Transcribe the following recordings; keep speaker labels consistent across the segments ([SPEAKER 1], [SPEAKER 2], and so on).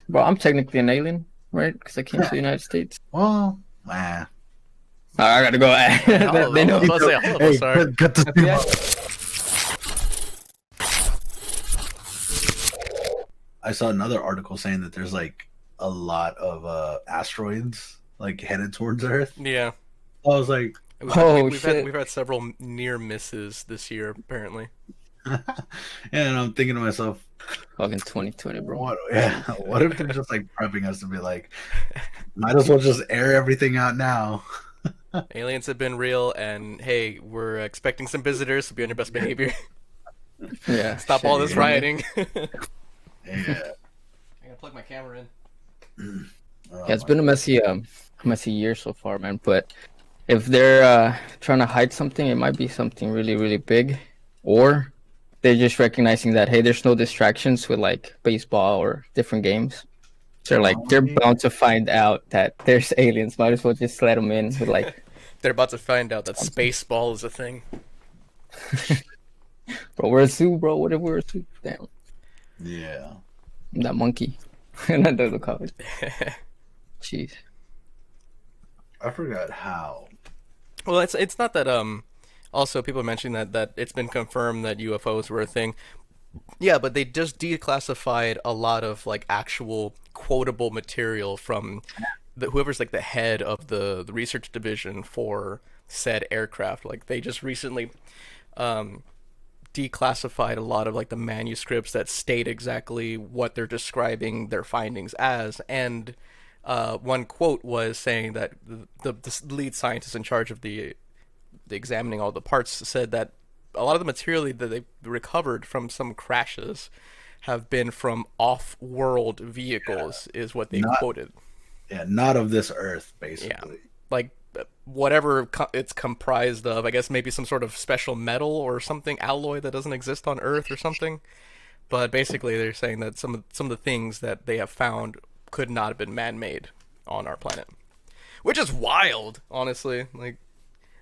[SPEAKER 1] Bro, I'm technically an alien, right? Because I came to the United States.
[SPEAKER 2] Well, nah.
[SPEAKER 1] I gotta go. They
[SPEAKER 3] I
[SPEAKER 1] know.
[SPEAKER 3] was about to say, all of
[SPEAKER 2] Hey,
[SPEAKER 3] us are.
[SPEAKER 2] cut the stream
[SPEAKER 1] FBI?
[SPEAKER 2] I saw another article saying that there's like a lot of asteroids like headed towards Earth.
[SPEAKER 3] Yeah.
[SPEAKER 2] I was like,
[SPEAKER 1] Oh
[SPEAKER 3] We've had
[SPEAKER 1] shit!
[SPEAKER 3] we've had several near misses this year, apparently.
[SPEAKER 2] and I'm thinking to myself,
[SPEAKER 1] Fucking 2020, bro.
[SPEAKER 2] what? Yeah, what if they're just like prepping us to be like, might as well just air everything out now.
[SPEAKER 3] Aliens have been real, and hey, we're expecting some visitors, so be on your best behavior.
[SPEAKER 1] Yeah.
[SPEAKER 3] Stop
[SPEAKER 1] shit,
[SPEAKER 3] all this
[SPEAKER 1] yeah.
[SPEAKER 3] rioting.
[SPEAKER 2] Yeah.
[SPEAKER 3] I gotta plug my camera in.
[SPEAKER 2] Oh,
[SPEAKER 1] Yeah, it's been a messy year so far, man. But if they're trying to hide something, it might be something really, really big, or they're just recognizing that hey, there's no distractions with like baseball or different games. So they're bound to find out that there's aliens. Might as well just let them in with like,
[SPEAKER 3] They're about to find out that Spaceball is a thing.
[SPEAKER 1] bro, we're a zoo, bro. What if we're a zoo? Damn,
[SPEAKER 2] yeah.
[SPEAKER 1] that monkey. And that doesn't call it. Jeez.
[SPEAKER 2] I forgot how.
[SPEAKER 3] Well, it's not that also people mentioning that it's been confirmed that UFOs were a thing. Yeah, but they just declassified a lot of like actual quotable material from whoever's like the head of the research division for said aircraft. Like they just recently um, declassified a lot of like the manuscripts that state exactly what they're describing their findings as. And one quote was saying that the lead scientist in charge of the examining all the parts said that a lot of the material that they recovered from some crashes have been from off-world vehicles, is what they
[SPEAKER 2] Not
[SPEAKER 3] quoted.
[SPEAKER 2] Yeah, not of this Earth,
[SPEAKER 3] Yeah,
[SPEAKER 2] basically.
[SPEAKER 3] like whatever it's comprised of. I guess maybe some sort of special metal or something, alloy that doesn't exist on Earth or something. But basically, they're saying that some of the things that they have found could not have been man-made on our planet, which is wild, honestly. Like,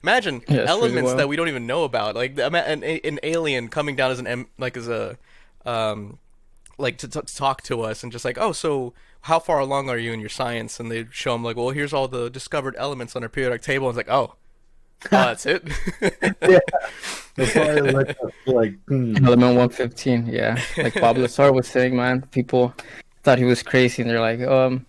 [SPEAKER 3] imagine
[SPEAKER 1] Yeah, it's really
[SPEAKER 3] elements
[SPEAKER 1] wild.
[SPEAKER 3] that we don't even know about, like an alien coming down as as a like to talk to us and just like, oh, so how far along are you in your science? And they show them like, well, here's all the discovered elements on our periodic table. And it's like, oh, that's it.
[SPEAKER 2] Yeah. That's why
[SPEAKER 1] Element 115, yeah. Like Bob Lazar was saying, man, people thought he was crazy, and they're like,
[SPEAKER 2] oh,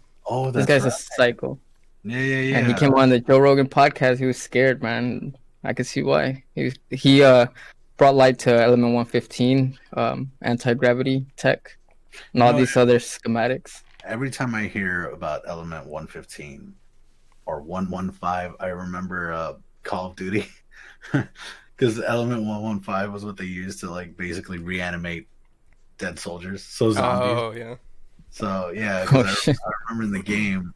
[SPEAKER 1] this
[SPEAKER 2] that's
[SPEAKER 1] guy's
[SPEAKER 2] right.
[SPEAKER 1] a psycho.
[SPEAKER 2] Yeah, yeah,
[SPEAKER 1] And he
[SPEAKER 2] yeah.
[SPEAKER 1] came on the Joe Rogan podcast. He was scared, man. I could see why. He brought light to Element 115, anti-gravity tech, and all
[SPEAKER 2] No,
[SPEAKER 1] these other schematics.
[SPEAKER 2] every time I hear about Element 115 or 115, I remember Call of Duty. Because Element 115 was what they used to like basically reanimate dead soldiers, so zombies.
[SPEAKER 3] Oh yeah.
[SPEAKER 2] So yeah,
[SPEAKER 1] Oh
[SPEAKER 2] because
[SPEAKER 1] shit!
[SPEAKER 2] I remember in the game,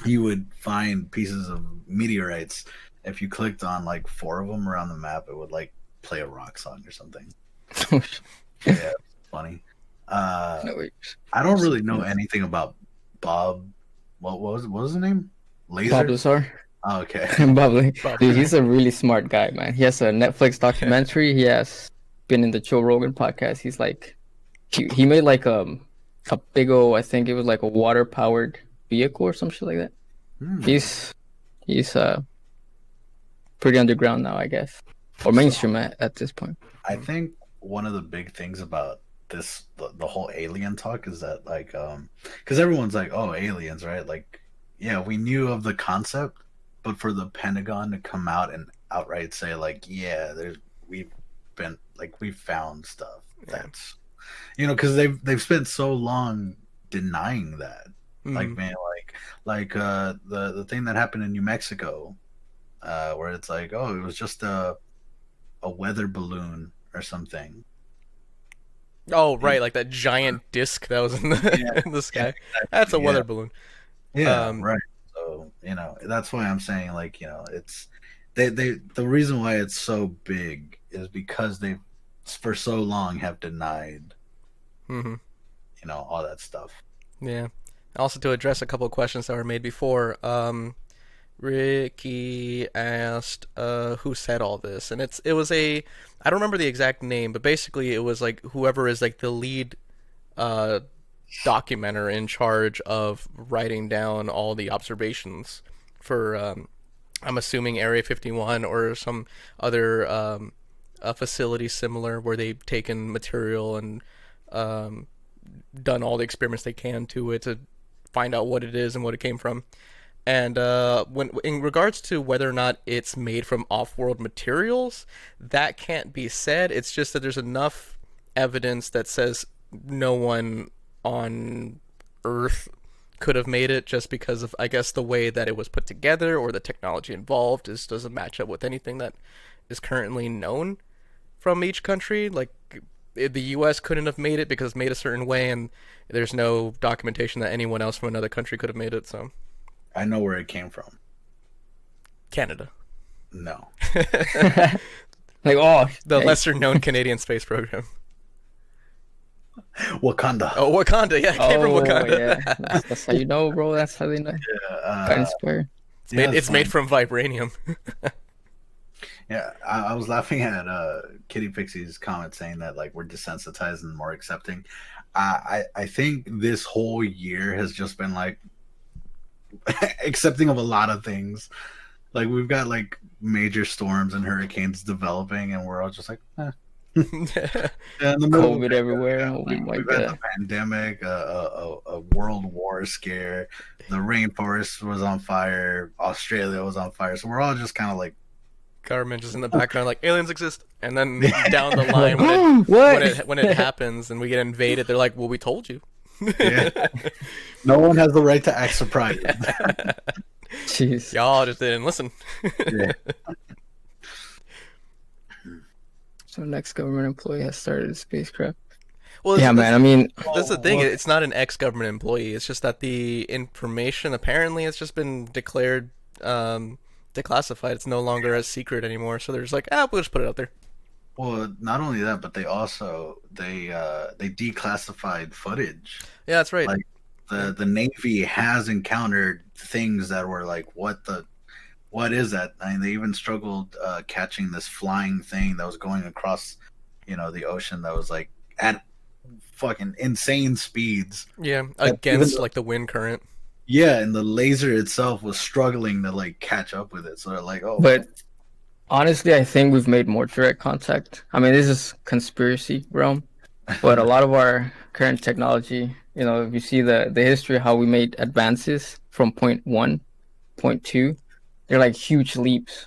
[SPEAKER 2] you would find pieces of meteorites. If you clicked on like 4 of them around the map, it would like play a rock song or something.
[SPEAKER 1] Oh, shit.
[SPEAKER 2] Yeah, it's funny.
[SPEAKER 1] No, wait.
[SPEAKER 2] I don't really know anything about Bob. What was his name?
[SPEAKER 1] Bob
[SPEAKER 2] Laser.
[SPEAKER 1] Lazar.
[SPEAKER 2] Oh, okay.
[SPEAKER 1] Bubbly.
[SPEAKER 3] Bob.
[SPEAKER 1] Dude, he's a really smart guy, man. He has a Netflix documentary. He has been in the Joe Rogan podcast. He's like, he made like a big old, I think it was like a water powered vehicle or some shit like that.
[SPEAKER 2] Hmm.
[SPEAKER 1] He's pretty underground now, I guess, or mainstream at this point.
[SPEAKER 2] I think one of the big things about the whole alien talk is that like because everyone's like, oh, aliens, right? Like, yeah, we knew of the concept, but for the Pentagon to come out and outright say like, yeah, we've found stuff that's, because they've spent so long denying that. Like,
[SPEAKER 3] Mhm.
[SPEAKER 2] man, the thing that happened in New Mexico, where it's like, oh, it was just a weather balloon or something.
[SPEAKER 3] Oh right, like that giant disc that was in the
[SPEAKER 2] Yeah,
[SPEAKER 3] in the sky.
[SPEAKER 2] exactly,
[SPEAKER 3] That's a
[SPEAKER 2] yeah.
[SPEAKER 3] weather balloon.
[SPEAKER 2] Yeah,
[SPEAKER 3] Um,
[SPEAKER 2] right. So, that's why I'm saying like, it's the reason why it's so big is because they for so long have denied,
[SPEAKER 3] mhm.
[SPEAKER 2] all that stuff.
[SPEAKER 3] Yeah. Also, to address a couple of questions that were made before, Ricky asked who said all this, and it was I don't remember the exact name, but basically it was like whoever is like the lead uh, documenter in charge of writing down all the observations for, I'm assuming Area 51 or some other a facility similar where they've taken material and um, done all the experiments they can to it to find out what it is and what it came from. And when in regards to whether or not it's made from off-world materials, that can't be said. It's just that there's enough evidence that says no one on Earth could have made it, just because of, I guess, the way that it was put together or the technology involved just doesn't match up with anything that is currently known from each country. Like the U.S. couldn't have made it because it's made a certain way, and there's no documentation that anyone else from another country could have made it. So
[SPEAKER 2] I know where it came from.
[SPEAKER 3] Canada.
[SPEAKER 2] No.
[SPEAKER 1] Like, oh,
[SPEAKER 3] The
[SPEAKER 1] hey,
[SPEAKER 3] lesser known Canadian space program.
[SPEAKER 2] Wakanda.
[SPEAKER 3] Oh, Wakanda. Yeah, it came from Wakanda.
[SPEAKER 1] Yeah. That's how you know, bro. That's how they know. Got inspired.
[SPEAKER 3] It's made from vibranium.
[SPEAKER 2] Yeah, I was laughing at Kitty Pixie's comment saying that like we're desensitized and more accepting. I think this whole year has just been like accepting of a lot of things. Like we've got like major storms and hurricanes developing, and we're all just like, eh. Yeah, in the middle
[SPEAKER 1] COVID
[SPEAKER 2] of
[SPEAKER 1] everywhere. Oh
[SPEAKER 2] we've
[SPEAKER 1] my
[SPEAKER 2] had
[SPEAKER 1] god.
[SPEAKER 2] the pandemic, a world war scare. The rainforest was on fire. Australia was on fire. So we're all just kind of like,
[SPEAKER 3] Government just in the background, like aliens exist, and then down the line when
[SPEAKER 1] What?
[SPEAKER 3] when it happens and we get invaded, they're like, "Well, we told you."
[SPEAKER 2] yeah, no one has the right to act surprised.
[SPEAKER 1] Jeez.
[SPEAKER 3] Y'all just didn't listen.
[SPEAKER 2] Yeah.
[SPEAKER 1] So next government employee has started a spacecraft.
[SPEAKER 3] Well,
[SPEAKER 1] Yeah, man. I mean,
[SPEAKER 3] that's the thing. It's not an ex-government employee. It's just that the information apparently has just been declared declassified. It's no longer as secret anymore. So they're just like, we'll just put it out there.
[SPEAKER 2] Well, not only that, but they also they declassified footage.
[SPEAKER 3] Yeah, that's right.
[SPEAKER 2] Like the Navy has encountered things that were like, what is that? I mean, they even struggled catching this flying thing that was going across, the ocean that was like at fucking insane speeds.
[SPEAKER 3] Yeah,
[SPEAKER 2] That
[SPEAKER 3] against
[SPEAKER 2] even-
[SPEAKER 3] like the wind current.
[SPEAKER 2] Yeah, and the laser itself was struggling to like catch up with it. So they're like, oh,
[SPEAKER 1] but honestly, I think we've made more direct contact. I mean, this is conspiracy realm, but a lot of our current technology, if you see the history of how we made advances from point one, point two, they're like huge leaps.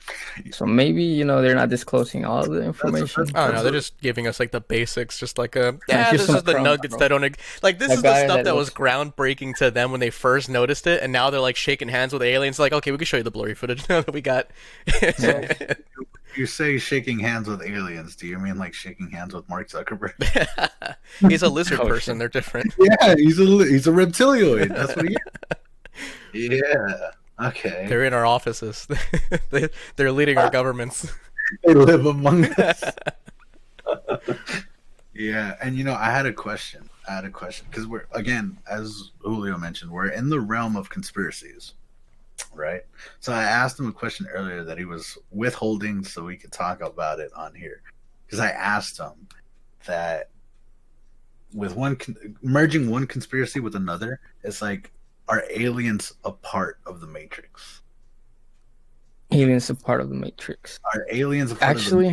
[SPEAKER 1] So maybe, they're not disclosing all of the information.
[SPEAKER 3] Oh no, they're just giving us like the basics, just like
[SPEAKER 1] Here's
[SPEAKER 3] this
[SPEAKER 1] some
[SPEAKER 3] is the
[SPEAKER 1] crumbs,
[SPEAKER 3] nuggets
[SPEAKER 1] bro.
[SPEAKER 3] that don't like this
[SPEAKER 1] That
[SPEAKER 3] is the
[SPEAKER 1] guy
[SPEAKER 3] stuff
[SPEAKER 1] that
[SPEAKER 3] that was
[SPEAKER 1] looks-
[SPEAKER 3] groundbreaking to them when they first noticed it, and now they're like shaking hands with aliens. Like, okay, we can show you the blurry footage now that we got.
[SPEAKER 2] you say shaking hands with aliens. Do you mean like shaking hands with Mark Zuckerberg?
[SPEAKER 3] He's a lizard
[SPEAKER 1] Oh,
[SPEAKER 3] person.
[SPEAKER 1] shit.
[SPEAKER 3] They're different.
[SPEAKER 2] Yeah, he's a reptilioid. That's what he is. Yeah. Okay.
[SPEAKER 3] They're in our offices. They're leading our governments.
[SPEAKER 2] They live among us. Yeah, and I had a question. Because we're, again, as Julio mentioned, we're in the realm of conspiracies, right? So I asked him a question earlier that he was withholding so we could talk about it on here. Because I asked him that with merging one conspiracy with another, it's like, are aliens a part of the Matrix?
[SPEAKER 1] Aliens are part of the Matrix.
[SPEAKER 2] Are aliens a part of the
[SPEAKER 1] Actually,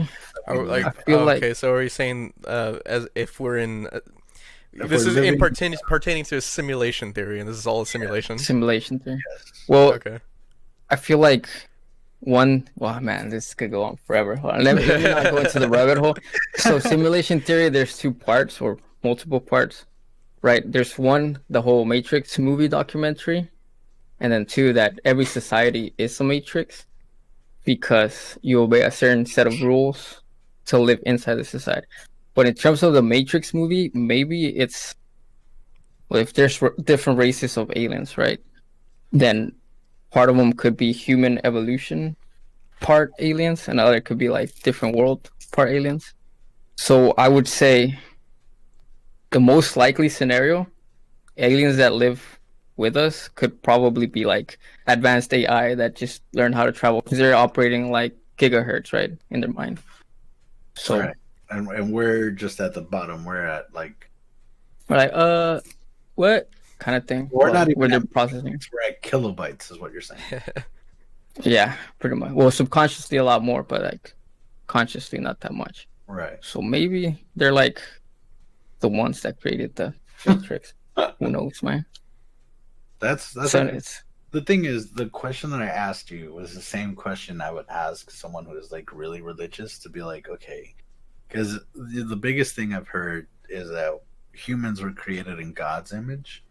[SPEAKER 2] Matrix?
[SPEAKER 3] Like,
[SPEAKER 1] I feel like-
[SPEAKER 3] okay, so are you saying as if we're in?
[SPEAKER 2] If
[SPEAKER 3] This
[SPEAKER 2] we're
[SPEAKER 3] is
[SPEAKER 2] living-
[SPEAKER 3] pertaining to a simulation theory, and this is all a simulation.
[SPEAKER 1] simulation theory.
[SPEAKER 2] Yes.
[SPEAKER 1] Well,
[SPEAKER 3] Okay.
[SPEAKER 1] I feel like well, man, this could go on forever. Hold on, let me not go into the rabbit hole. So simulation theory, there's two parts or multiple parts, right? There's one, the whole Matrix movie documentary, and then two, that every society is a Matrix because you obey a certain set of rules to live inside the society. But in terms of the Matrix movie, maybe it's, well, if there's different races of aliens, right? Then part of them could be human evolution part aliens, and other could be like different world part aliens. So I would say the most likely scenario, aliens that live with us could probably be like advanced AI that just learn how to travel because they're operating like gigahertz, right, in their mind. So
[SPEAKER 2] Right. And we're just at the bottom. We're at like
[SPEAKER 1] we're like, what kind of thing?
[SPEAKER 2] We're not
[SPEAKER 1] Where
[SPEAKER 2] even
[SPEAKER 1] they're
[SPEAKER 2] at
[SPEAKER 1] processing.
[SPEAKER 2] megabytes, we're at kilobytes, is what you're saying.
[SPEAKER 1] Yeah, pretty much. Well, subconsciously a lot more, but like consciously not that much.
[SPEAKER 2] Right.
[SPEAKER 1] So maybe they're like the ones that created the Matrix. Who knows, man?
[SPEAKER 2] That's
[SPEAKER 1] So it's
[SPEAKER 2] the thing is, the question that I asked you was the same question I would ask someone who is like really religious, to be like, okay, because the biggest thing I've heard is that humans were created in God's image.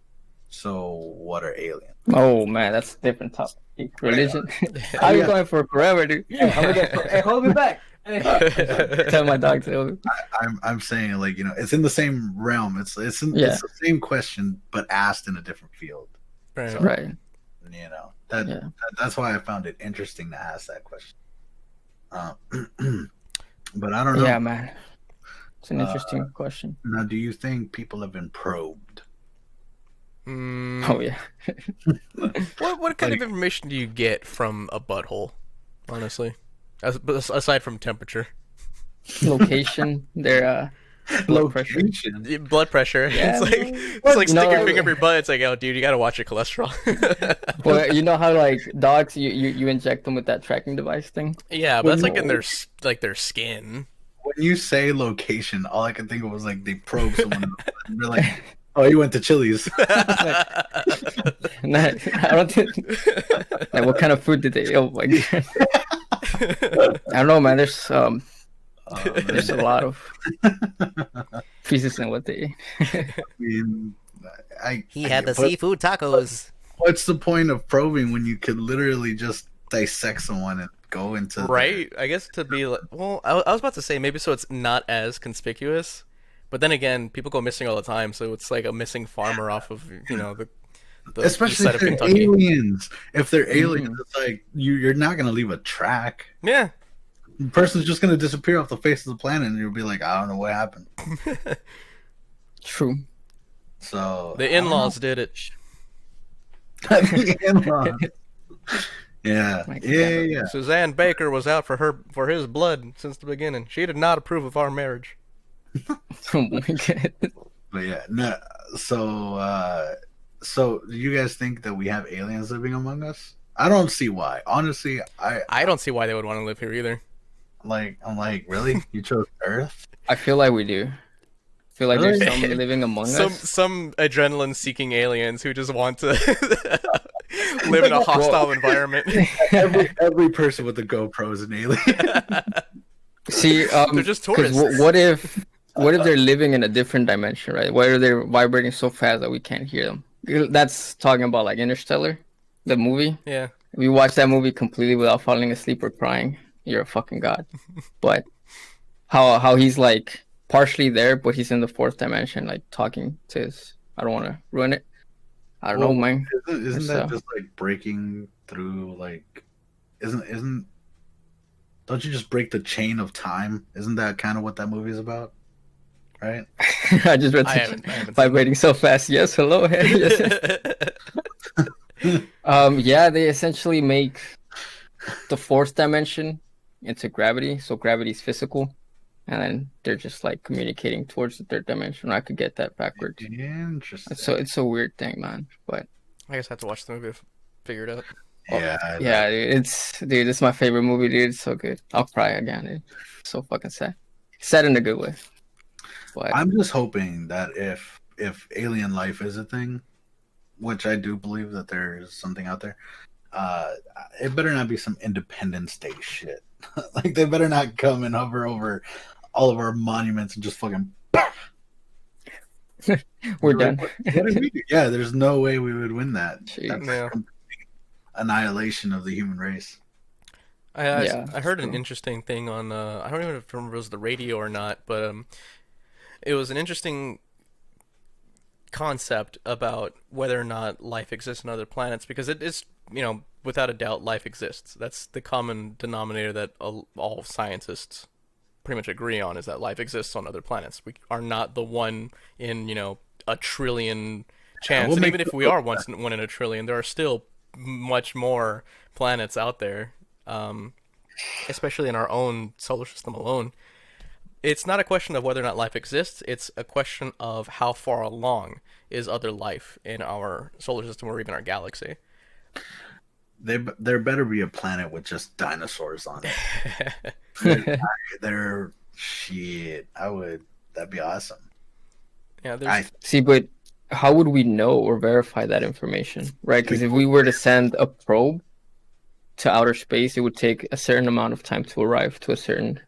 [SPEAKER 2] So what are aliens?
[SPEAKER 1] oh man, that's a different topic. Religion. How you going for forever, dude? I'm gonna hey, hold me back. Tell my dog to hold me.
[SPEAKER 2] I'm saying, like, you know, it's in the same realm. It's it's the same question but asked in a different field.
[SPEAKER 3] Right.
[SPEAKER 2] So,
[SPEAKER 1] Right.
[SPEAKER 2] you know, that's why I found it interesting to ask that question. But I don't know.
[SPEAKER 1] Yeah, man. It's an interesting question.
[SPEAKER 2] Now, do you think people have been probed?
[SPEAKER 1] Oh yeah.
[SPEAKER 3] What kind of information do you get from a butthole? Honestly, aside from temperature,
[SPEAKER 1] location, their blood pressure.
[SPEAKER 3] blood pressure.
[SPEAKER 1] Yeah,
[SPEAKER 3] it's like stick your finger up your butt. It's like, oh, dude, you gotta watch your cholesterol.
[SPEAKER 1] Well, you know how like dogs, you inject them with that tracking device thing.
[SPEAKER 3] Yeah, but that's like in their skin.
[SPEAKER 2] When you say location, all I can think of was like they probe someone and they're like, "Oh, you went to Chili's."
[SPEAKER 1] Nah, I don't think. Like, what kind of food did they? Oh my god. I don't know, man. There's a lot of pieces in what they eat.
[SPEAKER 2] I mean,
[SPEAKER 3] He had the seafood tacos.
[SPEAKER 2] What's the point of probing when you could literally just dissect someone and go into
[SPEAKER 3] right? I guess to be like, well, I was about to say maybe so it's not as conspicuous, but then again, people go missing all the time, so it's like a missing farmer off of the
[SPEAKER 2] especially
[SPEAKER 3] side
[SPEAKER 2] if
[SPEAKER 3] of
[SPEAKER 2] they're
[SPEAKER 3] Kentucky.
[SPEAKER 2] aliens. If they're aliens, it's like you're not gonna leave a track.
[SPEAKER 3] Yeah.
[SPEAKER 2] The person's just gonna disappear off the face of the planet, and you'll be like, I don't know what happened.
[SPEAKER 1] True.
[SPEAKER 2] So
[SPEAKER 3] The in-laws did it.
[SPEAKER 2] The in-laws. Yeah.
[SPEAKER 3] Suzanne Baker was out for his blood since the beginning. She did not approve of our marriage.
[SPEAKER 1] Oh my god.
[SPEAKER 2] But yeah, no. So do you guys think that we have aliens living among us? I don't see why. Honestly,
[SPEAKER 3] I don't see why they would want to live here either.
[SPEAKER 2] I'm like, really? You chose Earth?
[SPEAKER 1] I feel like we do. I feel like there's some living among us.
[SPEAKER 3] Some adrenaline-seeking aliens who just want to live in a hostile environment.
[SPEAKER 2] Every person with a GoPro is an alien.
[SPEAKER 1] See,
[SPEAKER 3] they're just tourists.
[SPEAKER 1] What if they're living in a different dimension, right? Why are they vibrating so fast that we can't hear them? That's talking about like Interstellar, the movie.
[SPEAKER 3] Yeah.
[SPEAKER 1] If you watch that movie completely without falling asleep or crying, you're a fucking god. But how he's like partially there, but he's in the fourth dimension, like talking to his. I don't want to ruin it. I don't know, man.
[SPEAKER 2] Isn't that just like breaking through? Like, isn't? Don't you just break the chain of time? Isn't that kind of what that movie is about? Right?
[SPEAKER 1] I just read
[SPEAKER 3] I haven't
[SPEAKER 1] vibrating so fast. Yes, hello. Yes. Yeah, they essentially make the fourth dimension into gravity. So gravity's physical, and then they're just like communicating towards the third dimension. I could get that backwards.
[SPEAKER 2] Interesting.
[SPEAKER 1] So it's a weird thing, man. But
[SPEAKER 3] I guess I have to watch the movie to figure it out.
[SPEAKER 1] Yeah, dude, it's my favorite movie, dude. It's so good. I'll cry again, dude. It's so fucking sad. Sad in a good way. But
[SPEAKER 2] I'm just hoping that if alien life is a thing, which I do believe that there is something out there, it better not be some Independence Day shit. Like, they better not come and hover over all of our monuments and just fucking.
[SPEAKER 1] We're done.
[SPEAKER 2] What did we do? Yeah, there's no way we would win that. That's
[SPEAKER 3] Yeah.
[SPEAKER 2] annihilation of the human race.
[SPEAKER 3] I heard an interesting thing on I don't even remember if it was the radio or not, but it was an interesting concept about whether or not life exists on other planets, because it is, without a doubt, life exists. That's the common denominator that all scientists pretty much agree on, is that life exists on other planets. We are not the one in, a trillion chance. And even if we are one in a trillion, there are still much more planets out there, especially in our own solar system alone. it's not a question of whether or not life exists. It's a question of how far along is other life in our solar system or even our galaxy.
[SPEAKER 2] There better be a planet with just dinosaurs on it. They're shit. That'd be awesome.
[SPEAKER 3] Yeah, there's
[SPEAKER 1] See, but how would we know or verify that information, right? Because if we were to send a probe to outer space, it would take a certain amount of time to arrive to a certain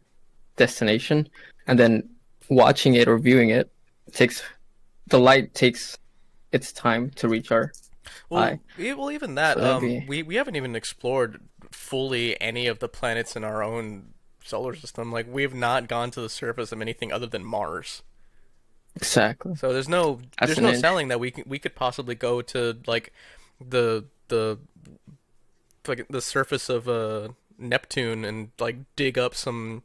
[SPEAKER 1] destination, and then watching it or viewing it the light takes its time to reach our eye.
[SPEAKER 3] well, even that,
[SPEAKER 1] So that'd
[SPEAKER 3] we haven't even explored fully any of the planets in our own solar system. Like, we have not gone to the surface of anything other than Mars.
[SPEAKER 1] Exactly.
[SPEAKER 3] So there's no
[SPEAKER 1] That's an inch.
[SPEAKER 3] selling that we could possibly go to like the like the surface of Neptune and like dig up some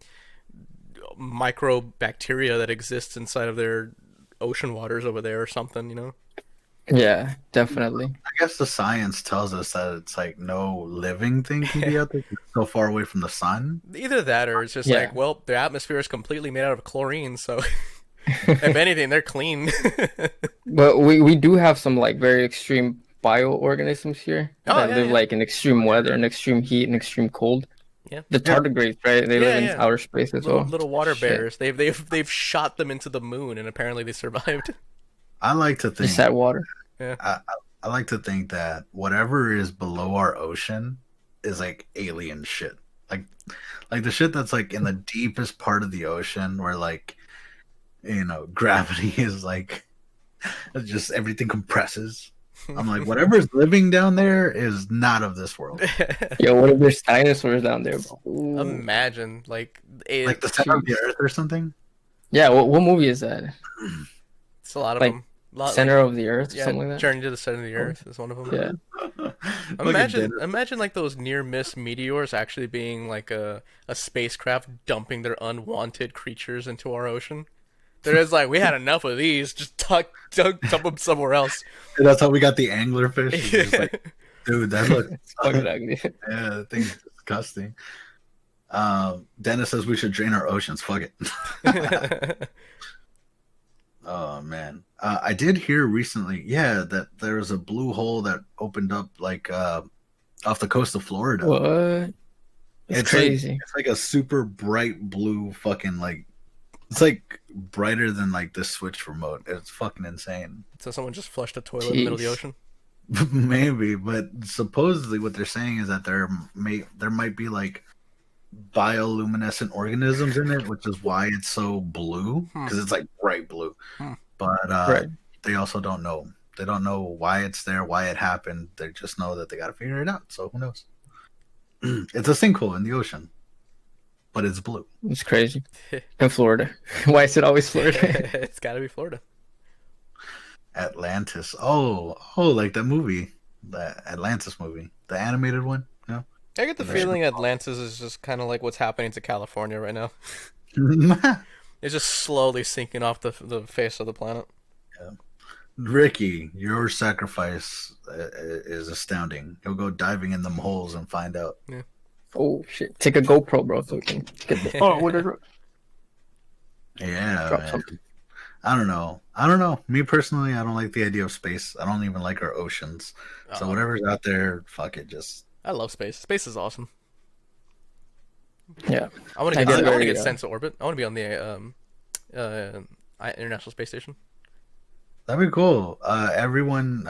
[SPEAKER 3] microbacteria that exists inside of their ocean waters over there or something, you know?
[SPEAKER 1] Yeah, definitely.
[SPEAKER 2] I guess the science tells us that it's like no living thing can be out there. It's so far away from the sun.
[SPEAKER 3] Either that or it's just
[SPEAKER 1] Yeah.
[SPEAKER 3] like, well, their atmosphere is completely made out of chlorine, so if anything, they're clean.
[SPEAKER 1] But we do have some like very extreme bioorganisms here
[SPEAKER 3] Oh,
[SPEAKER 1] that
[SPEAKER 3] yeah,
[SPEAKER 1] live
[SPEAKER 3] yeah.
[SPEAKER 1] like in extreme weather and extreme heat and extreme cold.
[SPEAKER 3] Yeah.
[SPEAKER 1] The tardigrades, right? They live in
[SPEAKER 3] yeah.
[SPEAKER 1] outer space as
[SPEAKER 3] little
[SPEAKER 1] well.
[SPEAKER 3] little water
[SPEAKER 1] Shit.
[SPEAKER 3] bears. They've shot them into the moon and apparently they survived.
[SPEAKER 2] I like to think
[SPEAKER 1] Just that water.
[SPEAKER 2] I like to think that whatever is below our ocean is like alien shit. Like the shit that's like in the deepest part of the ocean where like gravity is like just everything compresses. I'm like, whatever's living down there is not of this world.
[SPEAKER 1] Yo, what if there's dinosaurs down there, bro? Ooh.
[SPEAKER 3] Imagine like
[SPEAKER 2] Like the center of the earth or something.
[SPEAKER 1] Yeah, what movie is that?
[SPEAKER 3] it's a lot of
[SPEAKER 1] like,
[SPEAKER 3] them. Lot,
[SPEAKER 1] Center of the Earth,
[SPEAKER 3] yeah,
[SPEAKER 1] something like that.
[SPEAKER 3] Journey to the Center of the Earth is one of them.
[SPEAKER 1] Yeah.
[SPEAKER 3] Imagine like those near miss meteors actually being like a spacecraft dumping their unwanted creatures into our ocean. They're just like, we had enough of these, just dump them somewhere else.
[SPEAKER 2] That's how we got the anglerfish. It's just like, dude, that looks
[SPEAKER 1] Fucking ugly.
[SPEAKER 2] yeah, that thing's disgusting. Dennis says we should drain our oceans. Fuck it. Oh man, I did hear recently, yeah, that there was a blue hole that opened up like off the coast of Florida.
[SPEAKER 1] What? It's crazy.
[SPEAKER 2] It's like a super bright blue fucking like. It's like brighter than like the Switch remote. It's fucking insane.
[SPEAKER 3] So someone just flushed a toilet in the middle of the
[SPEAKER 1] Jeez.
[SPEAKER 3] ocean.
[SPEAKER 2] Maybe, but supposedly what they're saying is that there might be like bioluminescent organisms in it, which is why it's so blue because it's like bright blue. But
[SPEAKER 1] Right.
[SPEAKER 2] they also don't know. They don't know why it's there, why it happened. They just know that they got to figure it out. So who knows? It's a sinkhole in the ocean, but it's blue.
[SPEAKER 1] It's crazy. In Florida. Why is it always Florida?
[SPEAKER 3] It's got to be Florida.
[SPEAKER 2] Atlantis. Oh, like that movie, the Atlantis movie, the animated one. No.
[SPEAKER 3] I get the feeling Atlantis is just kind of like what's happening to California right now. It's just slowly sinking off the face of the planet.
[SPEAKER 2] Ricky, your sacrifice is astounding. He'll go diving in them holes and find out.
[SPEAKER 1] Oh shit! Take a GoPro, bro, so we can get the. Oh, what is it?
[SPEAKER 2] Yeah,
[SPEAKER 1] Drop
[SPEAKER 2] man.
[SPEAKER 1] something.
[SPEAKER 2] I don't know. Me personally, I don't like the idea of space. I don't even like our oceans. So whatever's out there, fuck it. Just
[SPEAKER 3] I love space. Space is awesome.
[SPEAKER 1] Yeah.
[SPEAKER 3] I want
[SPEAKER 1] I
[SPEAKER 3] to
[SPEAKER 1] get
[SPEAKER 3] get, I want to
[SPEAKER 1] very,
[SPEAKER 3] get sent to orbit. I want to be on the International Space Station.
[SPEAKER 2] that'd be cool. Everyone,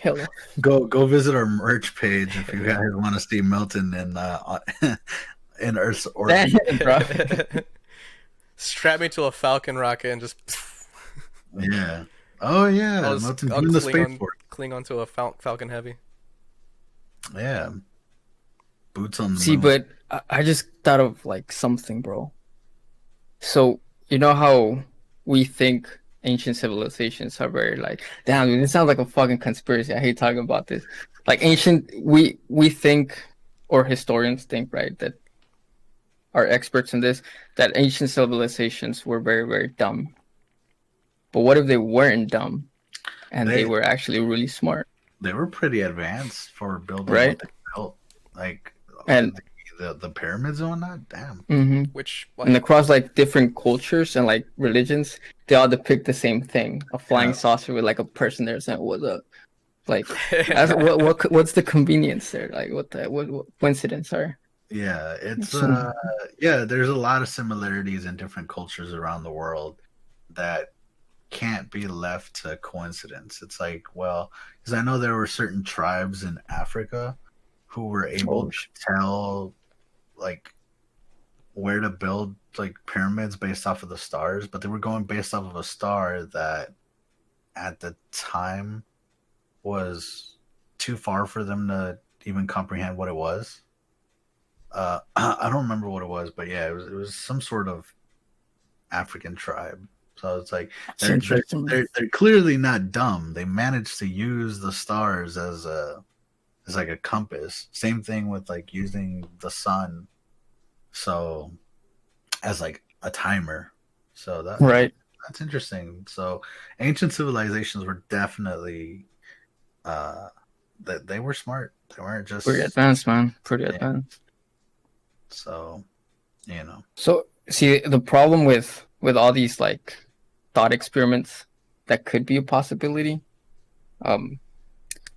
[SPEAKER 1] Hell no.
[SPEAKER 2] go visit our merch page if you guys want to see Milton in Earth's orbit.
[SPEAKER 1] Damn, bro.
[SPEAKER 3] Strap me to a Falcon rocket and just
[SPEAKER 2] Yeah. Oh yeah,
[SPEAKER 3] I'll
[SPEAKER 2] Milton doing the space force.
[SPEAKER 3] cling onto a Falcon Heavy.
[SPEAKER 2] Yeah. Boots on the
[SPEAKER 1] See,
[SPEAKER 2] moon.
[SPEAKER 1] but I just thought of like something, bro. So you know how we think ancient civilizations are very like, damn, dude, this sounds like a fucking conspiracy. I hate talking about this. Like we think, or historians think, right, that are experts in this, that ancient civilizations were very, very dumb. But what if they weren't dumb and they were actually really smart?
[SPEAKER 2] They were pretty advanced for building
[SPEAKER 1] Right.
[SPEAKER 2] what they built. Like
[SPEAKER 1] And
[SPEAKER 2] the pyramids and whatnot. Damn.
[SPEAKER 1] Mm-hmm.
[SPEAKER 3] Which
[SPEAKER 1] And
[SPEAKER 3] like
[SPEAKER 1] across like different cultures and like religions, they all depict the same thing: a flying
[SPEAKER 2] Yeah.
[SPEAKER 1] saucer with like a person there saying "What's up?" Like, what's the convenience there? Like, what coincidence are?
[SPEAKER 2] Yeah, it's
[SPEAKER 1] So,
[SPEAKER 2] yeah, there's a lot of similarities in different cultures around the world that can't be left to coincidence. It's like, well, because I know there were certain tribes in Africa who were able
[SPEAKER 1] oh,
[SPEAKER 2] to tell like where to build like pyramids based off of the stars, but they were going based off of a star that at the time was too far for them to even comprehend what it was. I don't remember what it was, but yeah, it was some sort of African tribe. So it's like
[SPEAKER 1] it's interesting.
[SPEAKER 2] they're clearly not dumb. They managed to use the stars as like a compass. Same thing with like using the sun, so as like a timer. So
[SPEAKER 1] Right.
[SPEAKER 2] that's interesting. So ancient civilizations were definitely that they were smart. They weren't just
[SPEAKER 1] Pretty advanced, man. Pretty
[SPEAKER 2] yeah.
[SPEAKER 1] advanced.
[SPEAKER 2] So you know.
[SPEAKER 1] So, see, the problem with all these like thought experiments that could be a possibility, um,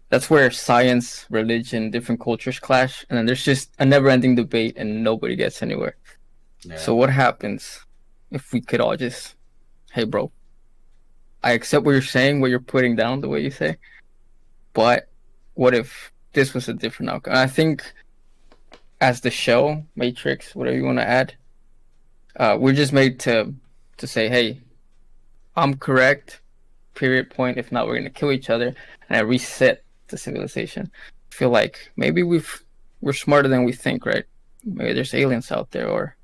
[SPEAKER 1] that's where science, religion, different cultures clash, and then there's just a never-ending debate, and nobody gets anywhere.
[SPEAKER 2] Yeah.
[SPEAKER 1] So, what happens if we could all just, hey, bro, I accept what you're saying, what you're putting down, the way you say, but what if this was a different outcome? I think as the show, Matrix, whatever you want to add, we're just made to say, hey, I'm correct, period, point. If not, we're gonna kill each other, and I reset the civilization. I feel like maybe we're smarter than we think, right? Maybe there's aliens out there, or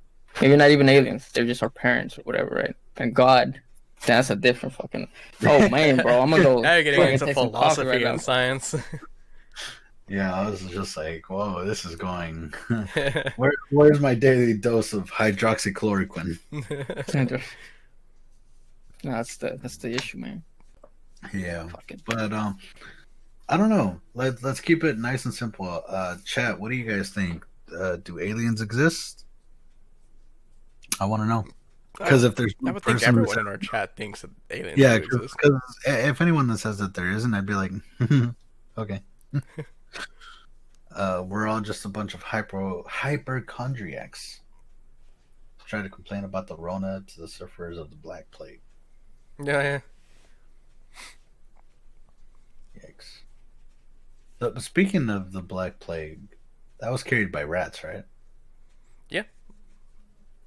[SPEAKER 1] maybe not even aliens. They're just our parents or whatever, right? And God, that's a different fucking. Oh man, bro, I'm gonna go.
[SPEAKER 3] now you're getting
[SPEAKER 1] fucking
[SPEAKER 3] into
[SPEAKER 1] take some coffee
[SPEAKER 3] philosophy
[SPEAKER 1] right now.
[SPEAKER 3] and science.
[SPEAKER 2] Yeah, I was just like, whoa, this is going. Where's my daily dose of hydroxychloroquine?
[SPEAKER 1] No, that's the issue, man.
[SPEAKER 2] Yeah,
[SPEAKER 1] Fucking.
[SPEAKER 2] but I don't know. Let's keep it nice and simple. Chat, what do you guys think? Do aliens exist? I want to know because if there's
[SPEAKER 3] I
[SPEAKER 2] one
[SPEAKER 3] would think
[SPEAKER 2] person,
[SPEAKER 3] everyone in our chat thinks that aliens
[SPEAKER 2] yeah,
[SPEAKER 3] do exist.
[SPEAKER 2] because if anyone that says that there isn't, I'd be like, okay. We're all just a bunch of hypochondriacs. Try to complain about the Rona to the surfers of the Black Plague.
[SPEAKER 3] Yeah.
[SPEAKER 2] Yikes. So, speaking of the Black Plague, that was carried by rats, right?
[SPEAKER 3] Yeah.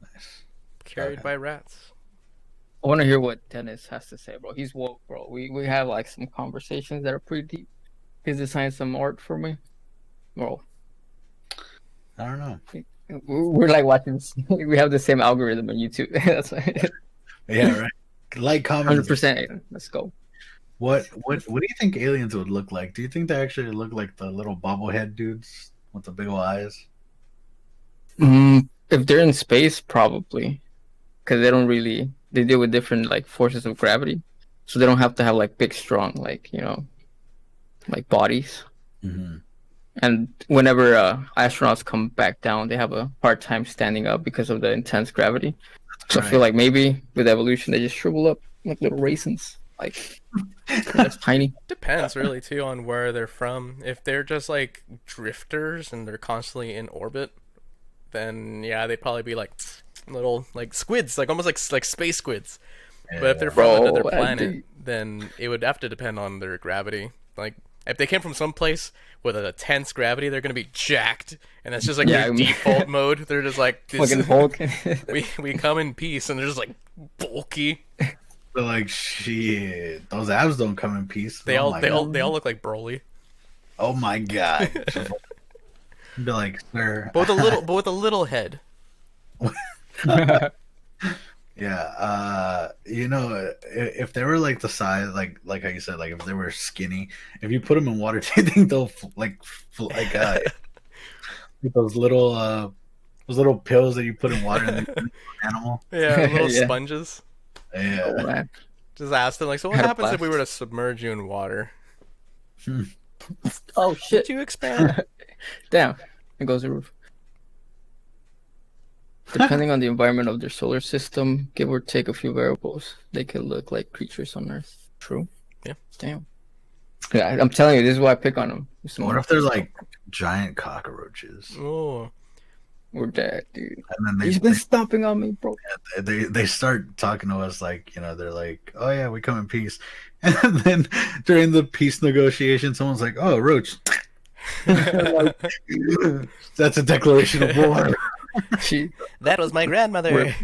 [SPEAKER 2] Nice.
[SPEAKER 3] Carried
[SPEAKER 2] Okay.
[SPEAKER 3] by rats.
[SPEAKER 1] I want to hear what Dennis has to say, bro. He's woke, bro. We have like some conversations that are pretty deep. He's designed some art for me, bro.
[SPEAKER 2] I don't know.
[SPEAKER 1] We're like watching. We have the same algorithm on YouTube. That's
[SPEAKER 2] Yeah, right. Like, comment.
[SPEAKER 1] 100%. Let's go.
[SPEAKER 2] What do you think aliens would look like? Do you think they actually look like the little bobblehead dudes with the big old eyes?
[SPEAKER 1] If they're in space, probably, because they don't really. They deal with different like forces of gravity, so they don't have to have like big, strong, like like bodies.
[SPEAKER 2] Mm-hmm.
[SPEAKER 1] And whenever astronauts come back down, they have a hard time standing up because of the intense gravity. So I feel like maybe with evolution, they just shrivel up like little raisins. Like, that's tiny.
[SPEAKER 3] Depends really too on where they're from. If they're just like drifters and they're constantly in orbit, then yeah, they'd probably be like little like squids, like almost like space squids. But if they're from another planet, then it would have to depend on their gravity. Like if they came from some place with a tense gravity, they're gonna be jacked, and that's just like their default mode. They're just like this,
[SPEAKER 1] fucking Hulk.
[SPEAKER 3] we come in peace, and they're just like bulky.
[SPEAKER 2] They're like, shit, those abs don't come in peace.
[SPEAKER 3] They all look like Broly.
[SPEAKER 2] Oh my god. Be like, sir.
[SPEAKER 3] But with a little head.
[SPEAKER 2] Yeah, if they were like the size, like how you said, like if they were skinny, if you put them in water, do you think they'll like those little pills that you put in water and they put in an animal?
[SPEAKER 3] Yeah, little sponges.
[SPEAKER 2] Yeah.
[SPEAKER 1] Oh, man.
[SPEAKER 3] Just ask them like, so what happens if we were to submerge you in water?
[SPEAKER 1] Oh shit!
[SPEAKER 3] Did you expand?
[SPEAKER 1] Damn, it goes the roof. Depending on the environment of their solar system, give or take a few variables, they could look like creatures on Earth. True.
[SPEAKER 3] Yeah.
[SPEAKER 1] Damn. Yeah, I'm telling you, this is why I pick on them.
[SPEAKER 2] What if they're like giant cockroaches?
[SPEAKER 3] Oh.
[SPEAKER 1] We're dead, dude.
[SPEAKER 2] And then
[SPEAKER 1] He's been stomping on me, bro.
[SPEAKER 2] they start talking to us like, they're like, oh yeah, we come in peace. And then during the peace negotiation, someone's like, oh, roach. Like, that's a declaration of war.
[SPEAKER 3] That was my grandmother.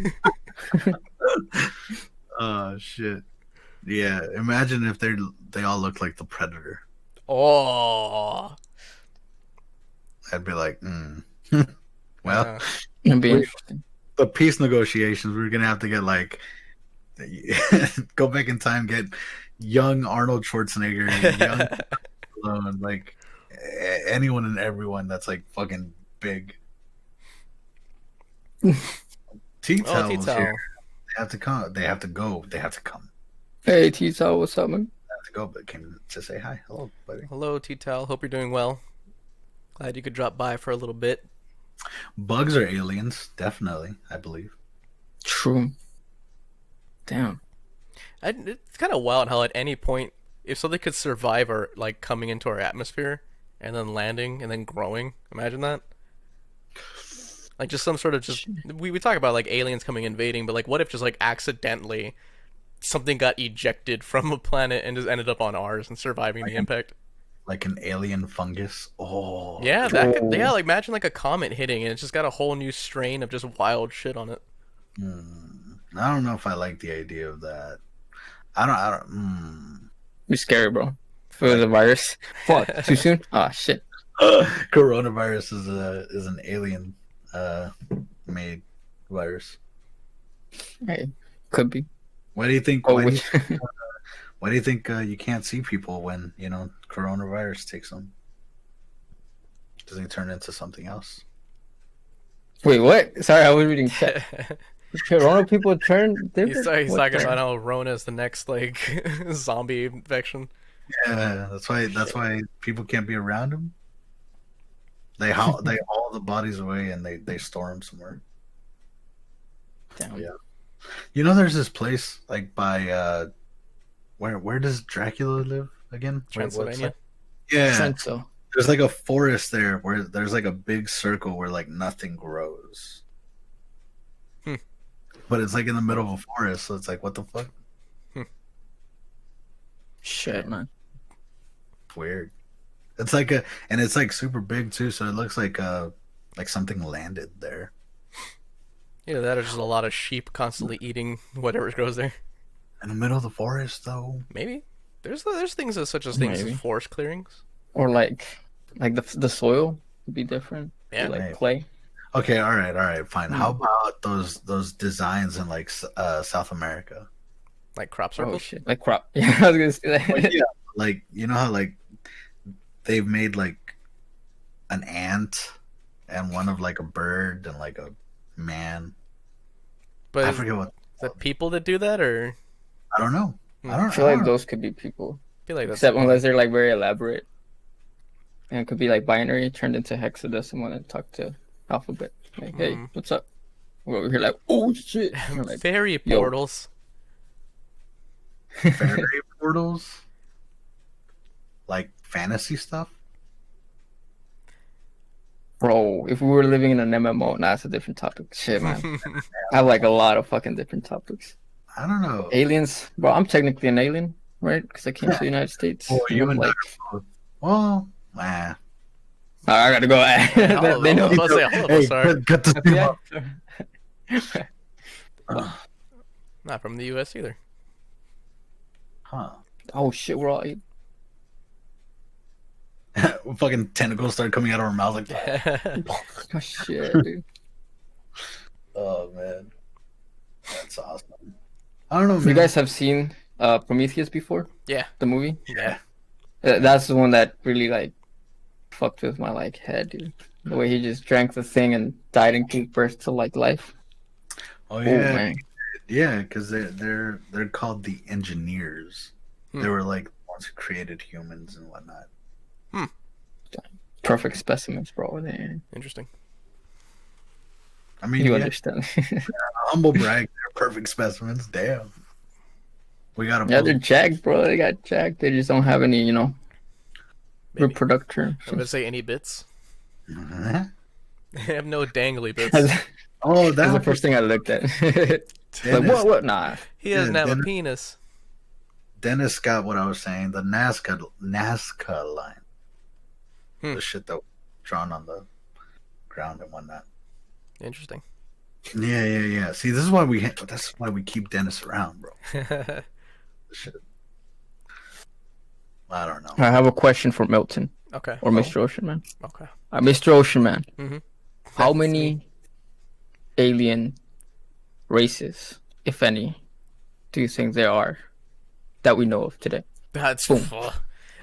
[SPEAKER 2] Oh shit. Yeah, imagine if they all look like the Predator.
[SPEAKER 3] Oh.
[SPEAKER 2] I'd be like, well,
[SPEAKER 1] It'd be interesting.
[SPEAKER 2] the peace negotiations, we're gonna have to get like go back in time, get young Arnold Schwarzenegger, young Stallone, like anyone and everyone that's like fucking big. T-Towel was here. They have to come. They have to go. They have to come.
[SPEAKER 1] Hey, T-Towel, what's up, man?
[SPEAKER 2] They have to go, but came to say hi. Hello, buddy.
[SPEAKER 3] Hello, T-Towel. Hope you're doing well. Glad you could drop by for a little bit.
[SPEAKER 2] Bugs are aliens, definitely, I believe.
[SPEAKER 1] True. Damn.
[SPEAKER 3] It's kind of wild how at any point, if something could survive our like coming into our atmosphere and then landing and then growing, imagine that. Like just some sort of we talk about like aliens coming invading, but like what if just like accidentally something got ejected from a planet and just ended up on ours and surviving the impact?
[SPEAKER 2] Like an alien fungus. Oh.
[SPEAKER 3] Yeah, that could, yeah, like imagine like a comet hitting and it's just got a whole new strain of just wild shit on it.
[SPEAKER 2] I don't know if I like the idea of that. I don't.
[SPEAKER 1] Be scary, bro. If it was a virus. What? Too soon? Oh shit.
[SPEAKER 2] Coronavirus is an alien made virus.
[SPEAKER 1] Hey, could be.
[SPEAKER 2] Why do you think?
[SPEAKER 1] Oh,
[SPEAKER 2] Why do you think you can't see people when coronavirus takes them? Does he turn into something else?
[SPEAKER 1] Wait, what? Sorry, I was reading chat. Corona people turn different?
[SPEAKER 3] He's talking about how Rona is the next like zombie infection.
[SPEAKER 2] Yeah, that's why people can't be around him. They haul the bodies away and they store them somewhere.
[SPEAKER 1] Damn.
[SPEAKER 2] Yeah. There's this place like by where does Dracula live again?
[SPEAKER 3] Transylvania.
[SPEAKER 2] Yeah.
[SPEAKER 1] Trento.
[SPEAKER 2] There's like a forest there where there's like a big circle where like nothing grows. But it's like in the middle of a forest, so it's like, what the fuck?
[SPEAKER 1] Shit, man.
[SPEAKER 2] Weird. It's like and it's like super big too, so it looks like something landed there.
[SPEAKER 3] Yeah, that or just a lot of sheep constantly eating whatever grows there.
[SPEAKER 2] In the middle of the forest, though.
[SPEAKER 3] Maybe there's things such as things
[SPEAKER 1] Maybe.
[SPEAKER 3] as forest clearings.
[SPEAKER 1] Or like the soil would be different.
[SPEAKER 3] Yeah,
[SPEAKER 1] like
[SPEAKER 2] maybe.
[SPEAKER 1] clay.
[SPEAKER 2] Okay, all right, fine. How about those designs in like South America?
[SPEAKER 3] Like crop
[SPEAKER 1] Oh
[SPEAKER 3] circles.
[SPEAKER 1] shit, like crop. Yeah, I was gonna say that.
[SPEAKER 2] Like, yeah, like how like they've made like an ant and one of like a bird and like a man.
[SPEAKER 3] But
[SPEAKER 2] I forget what.
[SPEAKER 3] Is that people that do that, or
[SPEAKER 2] I don't know.
[SPEAKER 1] I feel like those could be people.
[SPEAKER 3] I feel like that's
[SPEAKER 1] Except unless they're like very elaborate. And it could be like binary turned into hexadecimal and talk to alphabet. Like, hey, what's up? We're over here like, oh shit. We're like,
[SPEAKER 3] fairy portals.
[SPEAKER 2] Fairy portals? Like fantasy stuff?
[SPEAKER 1] bro, if we were living in an MMO, nah, it's a different topic. Shit, man. I have like a lot of fucking different topics.
[SPEAKER 2] I don't know.
[SPEAKER 1] Aliens, bro. I'm technically an alien, right? Because I came to the United States.
[SPEAKER 2] Oh, you and
[SPEAKER 1] like,
[SPEAKER 2] well, nah.
[SPEAKER 1] I gotta go. They know.
[SPEAKER 2] Cut the
[SPEAKER 3] Not from the U.S. either.
[SPEAKER 2] Huh.
[SPEAKER 1] Oh shit, we're all.
[SPEAKER 2] Fucking tentacles start coming out of our mouth like that.
[SPEAKER 1] Oh, shit, dude.
[SPEAKER 2] Oh man, that's awesome. I don't know.
[SPEAKER 1] You guys have seen Prometheus before?
[SPEAKER 3] Yeah.
[SPEAKER 1] The movie?
[SPEAKER 3] Yeah.
[SPEAKER 1] That's the one that really like fucked with my like head, dude. The way he just drank the thing and died and gave birth to like life.
[SPEAKER 2] Oh yeah, man. Yeah, because they're called the engineers. They were like the ones who created humans and whatnot.
[SPEAKER 1] Perfect specimens, bro. There.
[SPEAKER 3] Interesting.
[SPEAKER 2] I mean,
[SPEAKER 1] You
[SPEAKER 2] yeah,
[SPEAKER 1] understand?
[SPEAKER 2] humble brag. They're perfect specimens. Damn. We got to
[SPEAKER 1] Yeah, they're
[SPEAKER 2] post.
[SPEAKER 1] jacked, bro. They got jacked. They just don't have any,
[SPEAKER 3] Maybe.
[SPEAKER 1] reproduction.
[SPEAKER 3] I'm gonna say any bits.
[SPEAKER 2] Mhm.
[SPEAKER 3] They have no dangly
[SPEAKER 1] That's,
[SPEAKER 3] bits.
[SPEAKER 2] Oh,
[SPEAKER 1] that's the
[SPEAKER 2] that
[SPEAKER 1] first thing I looked at. Like,
[SPEAKER 2] Dennis.
[SPEAKER 1] what? Nah.
[SPEAKER 3] He doesn't have a
[SPEAKER 2] Dennis,
[SPEAKER 3] penis.
[SPEAKER 2] Dennis got what I was saying. The Nazca line.
[SPEAKER 3] Hmm.
[SPEAKER 2] The shit that was drawn on the ground and whatnot.
[SPEAKER 3] Interesting.
[SPEAKER 2] Yeah. See, this is why that's why we keep Dennis around, bro.
[SPEAKER 3] Okay.
[SPEAKER 2] This shit. I don't know.
[SPEAKER 1] I have a question for Milton or
[SPEAKER 2] Oh.
[SPEAKER 1] Mr. Ocean Man.
[SPEAKER 3] Okay.
[SPEAKER 1] Mr. Ocean Man,
[SPEAKER 3] Mm-hmm.
[SPEAKER 1] how
[SPEAKER 3] That's
[SPEAKER 1] many
[SPEAKER 3] me.
[SPEAKER 1] alien races, if any, do you think there are that we know of today?
[SPEAKER 3] That's
[SPEAKER 1] Boom.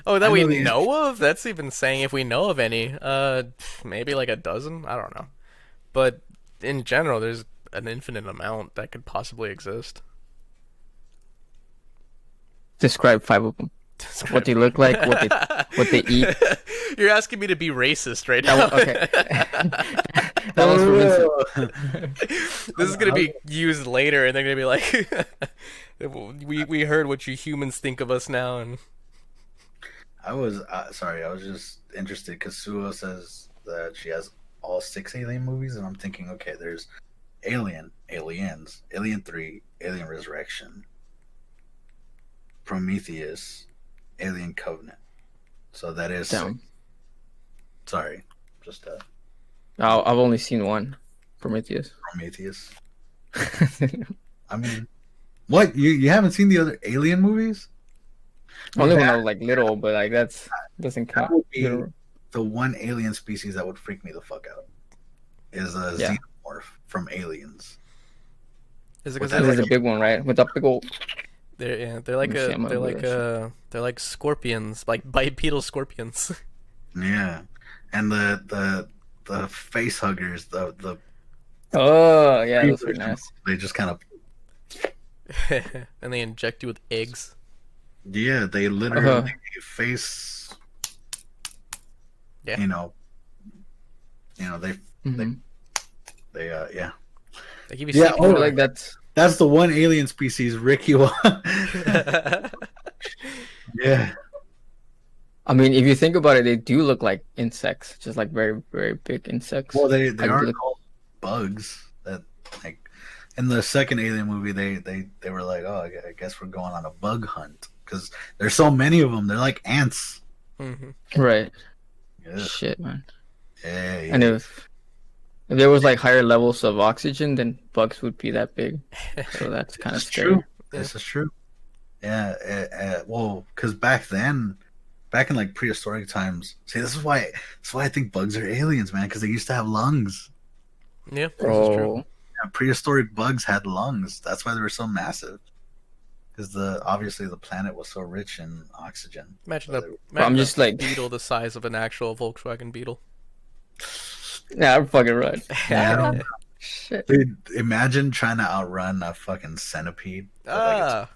[SPEAKER 3] oh, that
[SPEAKER 2] I
[SPEAKER 3] we
[SPEAKER 2] know the
[SPEAKER 3] know of? That's even saying if we know of any. Maybe like a dozen. I don't know. But in general, there's an infinite amount that could possibly exist.
[SPEAKER 1] Describe 5 of them. What they look like, what they eat.
[SPEAKER 3] You're asking me to be racist right
[SPEAKER 1] That
[SPEAKER 3] now.
[SPEAKER 1] one, okay. That was for Vincent.
[SPEAKER 3] This is gonna be used later, and they're gonna be like, "We heard what you humans think of us now." And
[SPEAKER 2] I was sorry. I was just interested because Suo says that she has all 6 Alien movies, and I'm thinking, okay, there's Aliens, Alien 3, Alien Resurrection, Prometheus, Alien Covenant. So that is
[SPEAKER 1] Damn.
[SPEAKER 2] sorry, just
[SPEAKER 1] I've only seen one, Prometheus.
[SPEAKER 2] Prometheus. I mean, what you haven't seen the other Alien movies?
[SPEAKER 1] Only when I was like little, but like doesn't
[SPEAKER 2] That
[SPEAKER 1] count.
[SPEAKER 2] would be the one alien species that would freak me the fuck out. Is a
[SPEAKER 1] Yeah.
[SPEAKER 2] xenomorph from Aliens.
[SPEAKER 3] is it
[SPEAKER 2] What
[SPEAKER 3] because
[SPEAKER 2] that
[SPEAKER 1] This
[SPEAKER 3] they're
[SPEAKER 1] is
[SPEAKER 3] like
[SPEAKER 1] a big one, right? With the big old.
[SPEAKER 3] they're like
[SPEAKER 1] Let me see, I'm gonna do that
[SPEAKER 3] they're like scorpions, like bipedal scorpions.
[SPEAKER 2] Yeah, and the face huggers, the
[SPEAKER 1] Oh yeah, those are nice.
[SPEAKER 2] they just kind of
[SPEAKER 3] And they inject you with eggs.
[SPEAKER 2] they literally
[SPEAKER 1] Uh-huh.
[SPEAKER 2] face.
[SPEAKER 3] Yeah.
[SPEAKER 2] You know they
[SPEAKER 1] Mhm.
[SPEAKER 2] yeah.
[SPEAKER 3] They give you
[SPEAKER 2] Yeah,
[SPEAKER 1] I
[SPEAKER 3] sleep.
[SPEAKER 1] feel like
[SPEAKER 2] That's the one alien species Ricky was. Yeah.
[SPEAKER 1] I mean, if you think about it, they do look like insects, just like very, very big insects.
[SPEAKER 2] Well, they
[SPEAKER 1] Like,
[SPEAKER 2] are
[SPEAKER 1] look-
[SPEAKER 2] called bugs. That like in the second Alien movie, they were like, oh, I guess we're going on a bug hunt because there's so many of them. They're like ants.
[SPEAKER 3] Mhm.
[SPEAKER 1] right?
[SPEAKER 2] Yeah,
[SPEAKER 1] Shit, man.
[SPEAKER 2] yeah.
[SPEAKER 1] And if there was like higher levels of oxygen, then bugs would be that big. So that's kind of
[SPEAKER 2] It's
[SPEAKER 1] scary.
[SPEAKER 2] true. This is true. Yeah. Well, because back then, back in like prehistoric times, see, this is why I think bugs are aliens, man. Because they used to have lungs.
[SPEAKER 3] Yeah, this is true.
[SPEAKER 1] Oh,
[SPEAKER 2] Yeah, prehistoric bugs had lungs. That's why they were so massive. Because obviously the planet was so rich in oxygen.
[SPEAKER 3] Imagine
[SPEAKER 2] So
[SPEAKER 3] the
[SPEAKER 2] they-
[SPEAKER 1] I'm just like,
[SPEAKER 3] beetle the size of an actual Volkswagen Beetle.
[SPEAKER 1] yeah, I'm fucking right.
[SPEAKER 2] Yeah, I don't-
[SPEAKER 1] Shit.
[SPEAKER 2] Dude, imagine trying to outrun a fucking centipede. With, like,